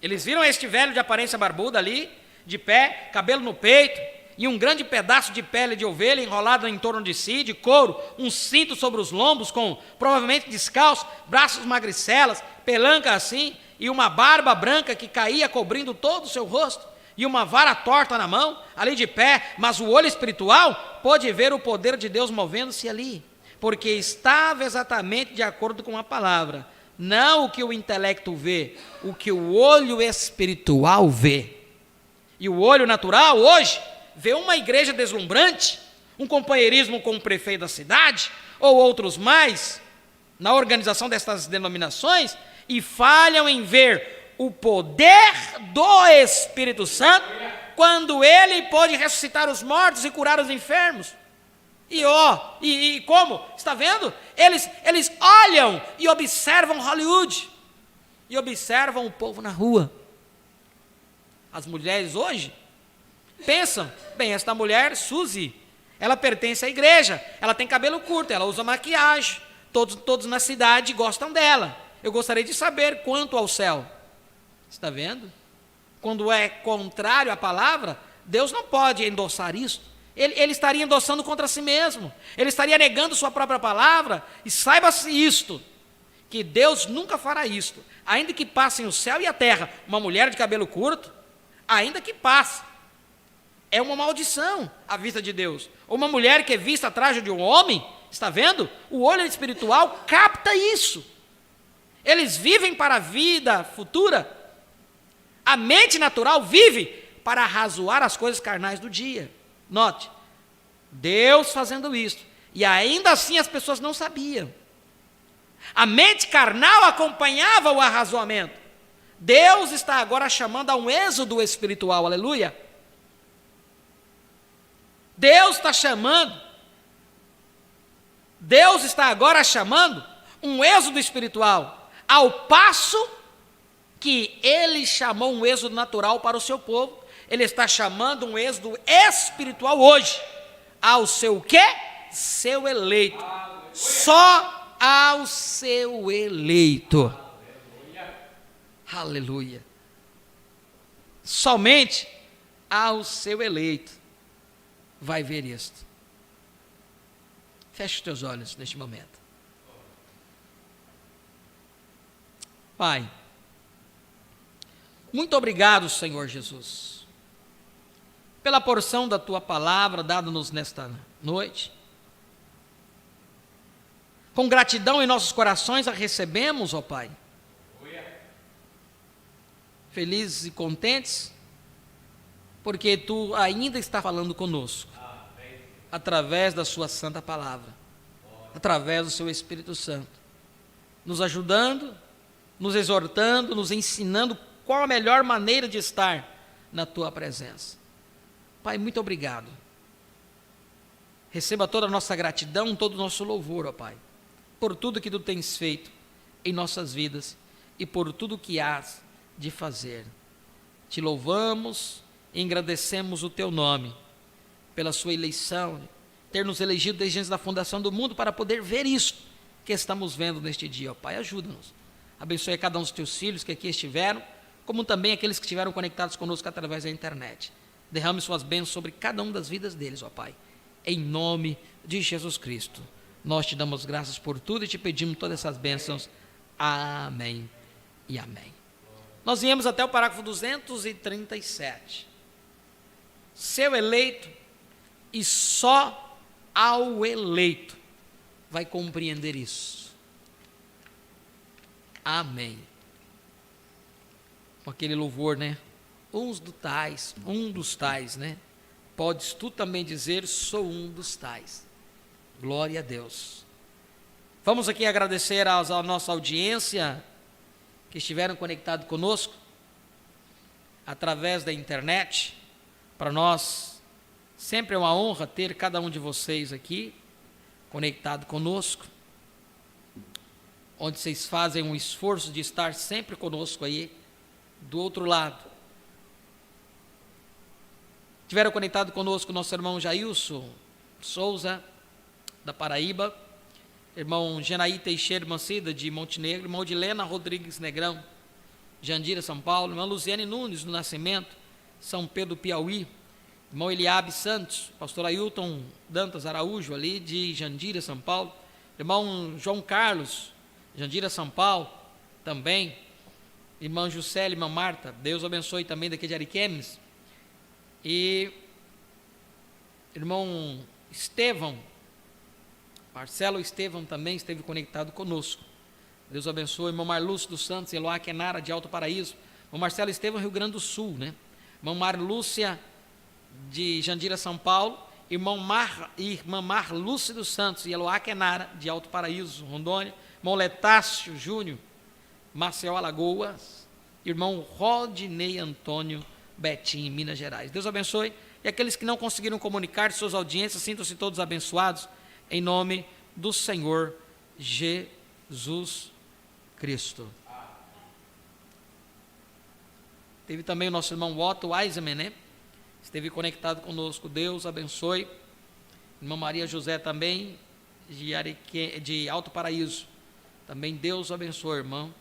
Eles viram este velho de aparência barbuda ali, de pé, cabelo no peito, e um grande pedaço de pele de ovelha enrolado em torno de si, de couro, um cinto sobre os lombos, com provavelmente descalço, braços magricelas, pelanca assim, e uma barba branca que caía cobrindo todo o seu rosto, e uma vara torta na mão, ali de pé, mas o olho espiritual pôde ver o poder de Deus movendo-se ali, porque estava exatamente de acordo com a palavra, não o que o intelecto vê, o que o olho espiritual vê. E o olho natural, hoje, vê uma igreja deslumbrante, um companheirismo com o prefeito da cidade, ou outros mais, na organização destas denominações, e falham em ver o poder do Espírito Santo, quando ele pode ressuscitar os mortos e curar os enfermos. E como? Está vendo? Eles olham e observam Hollywood, e observam o povo na rua. As mulheres hoje pensam, bem, esta mulher, Suzy, ela pertence à igreja, ela tem cabelo curto, ela usa maquiagem, todos na cidade gostam dela. Eu gostaria de saber quanto ao céu. Está vendo? Quando é contrário à palavra, Deus não pode endossar isso. Ele estaria endossando contra si mesmo, ele estaria negando sua própria palavra, e saiba-se isto, que Deus nunca fará isto, ainda que passem o céu e a terra, uma mulher de cabelo curto, ainda que passe, é uma maldição à vista de Deus. Uma mulher que é vista atrás de um homem, está vendo? O olho espiritual capta isso. Eles vivem para a vida futura. A mente natural vive para arrazoar as coisas carnais do dia. Note, Deus fazendo isso, e ainda assim as pessoas não sabiam. A mente carnal acompanhava o arrazoamento. Deus está agora chamando a um êxodo espiritual, aleluia. Deus está agora chamando um êxodo espiritual, ao passo que ele chamou um êxodo natural para o seu povo, ele está chamando um êxodo espiritual hoje, ao seu quê? Seu eleito. Só ao seu eleito. Aleluia. Somente ao seu eleito vai ver isto. Feche os teus olhos neste momento. Pai, muito obrigado, Senhor Jesus, pela porção da tua palavra dada-nos nesta noite. Com gratidão em nossos corações a recebemos, ó Pai. Felizes e contentes, porque tu ainda está falando conosco, através da sua santa palavra, através do seu Espírito Santo, nos ajudando, nos exortando, nos ensinando qual a melhor maneira de estar na tua presença. Pai, muito obrigado. Receba toda a nossa gratidão, todo o nosso louvor, ó Pai, por tudo que tu tens feito em nossas vidas e por tudo que hás de fazer. Te louvamos, e engrandecemos o teu nome pela sua eleição, ter nos elegido desde antes da fundação do mundo para poder ver isso que estamos vendo neste dia, ó Pai. Ajuda-nos, abençoe cada um dos teus filhos que aqui estiveram, como também aqueles que estiveram conectados conosco através da internet. Derrame suas bênçãos sobre cada uma das vidas deles, ó Pai, em nome de Jesus Cristo. Nós te damos graças por tudo e te pedimos todas essas bênçãos. Amém e amém. Nós viemos até o parágrafo 237. Seu eleito, e só ao eleito vai compreender isso. Amém. Com aquele louvor, né? Um dos tais, né? Podes tu também dizer, sou um dos tais. Glória a Deus. Vamos aqui agradecer à nossa audiência que estiveram conectados conosco através da internet. Para nós sempre é uma honra ter cada um de vocês aqui conectado conosco, onde vocês fazem um esforço de estar sempre conosco aí do outro lado. Tiveram conectado conosco nosso irmão Jailson Souza, da Paraíba, irmão Genaí Teixeira Mancida, de Montenegro, irmão Dilena Rodrigues Negrão, Jandira, São Paulo, irmã Luziane Nunes, do Nascimento, São Pedro, Piauí, irmão Eliabe Santos, pastor Ailton Dantas Araújo, ali de Jandira, São Paulo, irmão João Carlos, Jandira, São Paulo, também, irmã Juscelia, irmã Marta, Deus abençoe também daqui de Ariquemes, e irmão Estevão, Marcelo Estevão também esteve conectado conosco. Deus abençoe. Irmão Marlúcio dos Santos, Eloá Quenara, de Alto Paraíso. Irmão Marcelo Estevão, Rio Grande do Sul, né? Irmão Marlúcia, de Jandira, São Paulo. Irmã Marlúcia dos Santos e Eloá Quenara, de Alto Paraíso, Rondônia. Irmão Letácio Júnior, Maceió, Alagoas. Irmão Rodinei Antônio Betim, Minas Gerais. Deus abençoe. E aqueles que não conseguiram comunicar suas audiências, sintam-se todos abençoados, em nome do Senhor Jesus Cristo. Teve também o nosso irmão Otto Eisenman, né? Esteve conectado conosco. Deus abençoe. Irmã Maria José também, de Alto Paraíso. Também Deus abençoe, irmão.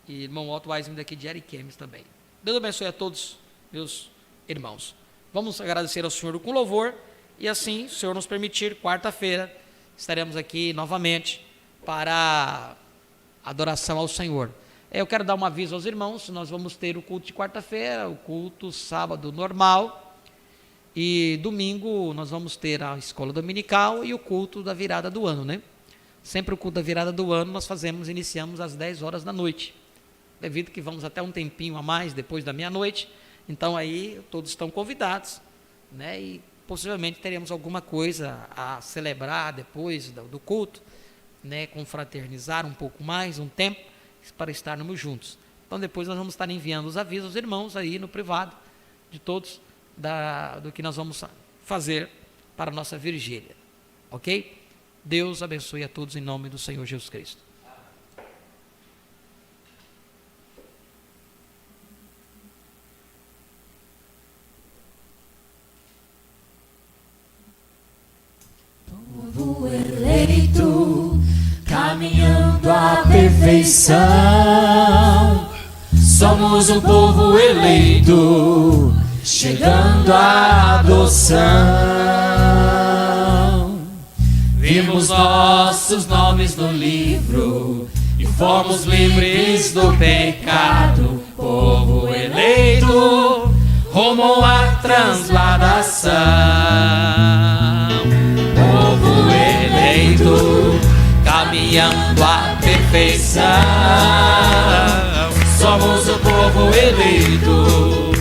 E irmão Otto Eisenman daqui de Ariquemes também. Deus abençoe a todos, meus irmãos. Vamos agradecer ao Senhor com louvor. E assim, se o Senhor nos permitir, quarta-feira, estaremos aqui novamente para adoração ao Senhor. Eu quero dar um aviso aos irmãos, nós vamos ter o culto de quarta-feira, o culto sábado normal, e domingo nós vamos ter a escola dominical e o culto da virada do ano, né? Sempre o culto da virada do ano nós iniciamos às 10 horas da noite, devido que vamos até um tempinho a mais depois da meia-noite, então aí todos estão convidados, né? E possivelmente teremos alguma coisa a celebrar depois do culto, né, confraternizar um pouco mais, um tempo, para estarmos juntos. Então depois nós vamos estar enviando os avisos aos irmãos aí no privado, de todos, do que nós vamos fazer para a nossa vigília. Ok? Deus abençoe a todos em nome do Senhor Jesus Cristo. Povo eleito, caminhando à perfeição. Somos um povo eleito, chegando à adoção. Vimos nossos nomes no livro e fomos livres do pecado. Povo eleito, rumo à transladação. Povo eleito, caminhando à perfeição. Somos o povo eleito,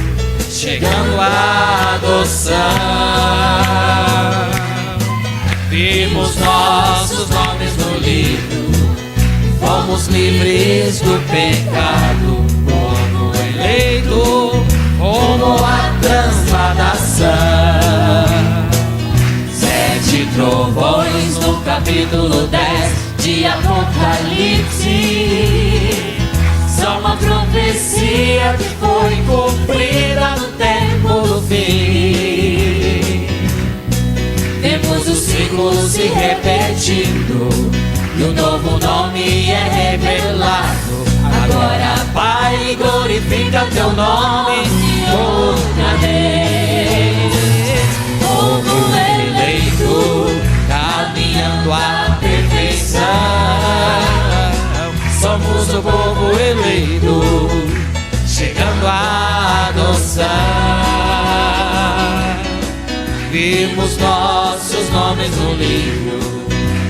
chegando à adoção. Vimos nossos nomes no livro, fomos livres do pecado. Povo eleito, rumo à transladação. 7 trovões no capítulo 10 de Apocalipse são uma profecia que foi cumprida no tempo e um novo nome é revelado. Agora, Pai, glorifica teu nome outra vez. Povo eleito, caminhando à perfeição. Somos o povo eleito, chegando à adoção. Vimos nossos nomes no livro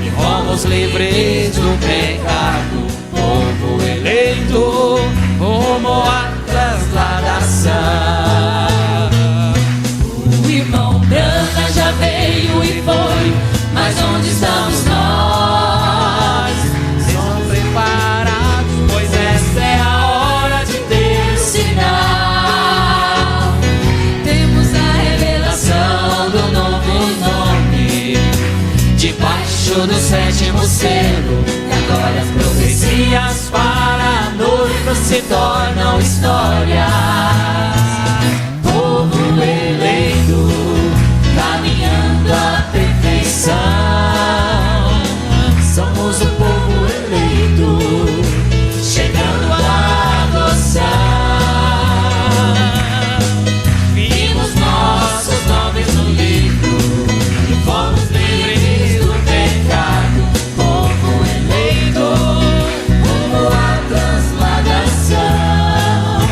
e fomos livres do pecado. Povo eleito, rumo à transladação. O irmão Branham já veio e foi, mas onde estamos nós? Estão preparados, pois Essa é a hora de ter sinal. Temos a revelação do novo nome debaixo do sétimo selo. E agora as profecias para a noiva se tornam história. Povo eleito, caminhando à perfeição. Somos o povo eleito, chegando à adoção. Vimos nossos nomes no livro e fomos livres do pecado. Povo eleito, rumo à transladação.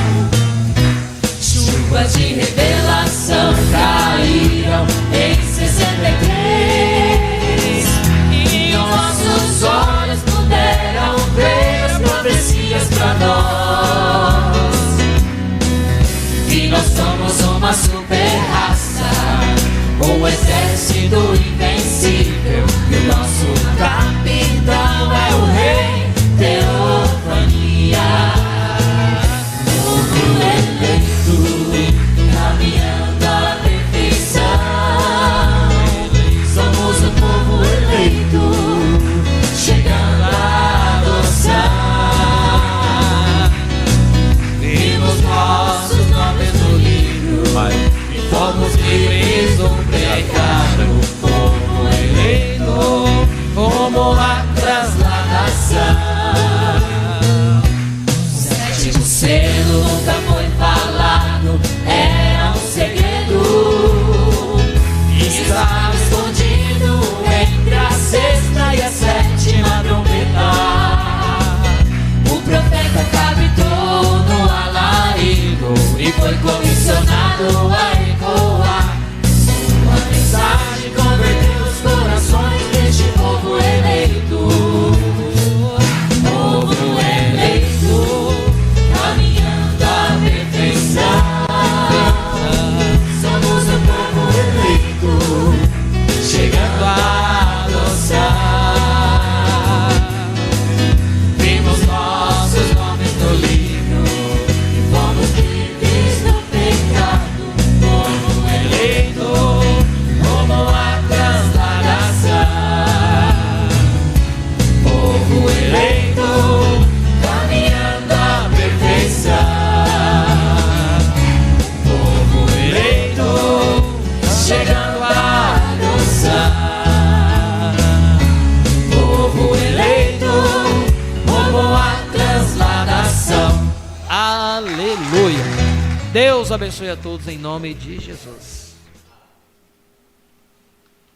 Chuvas de revelação caíram em 63 e nossos olhos puderam ver as profecias pra nós. E nós somos uma super raça, um exército invencível. E o nosso capitão é o rei Teofania. Povo eleito, caminhando à perfeição. Somos o povo eleito, chegando à adoção. Vimos nossos nomes no livro e fomos livres do pecado. Povo eleito, rumo à transladação. O sétimo selo nunca foi falado, era um segredo. Estava escondido entre a sexta e a sétima trombeta. O profeta captou no alarido e foi comissionado a ecoar. Sua mensagem converteu os corações deste povo eleito. Povo eleito, caminhando à perfeição. Somos o povo eleito, chegando à adoção. Vimos nossos nomes no livro e fomos livres do pecado. Povo eleito, rumo à transladação. Povo eleito, caminhando à perfeição. Povo eleito, chegando à adoção. Povo eleito, rumo à transladação. aleluia. Deus abençoe a todos em nome de Jesus.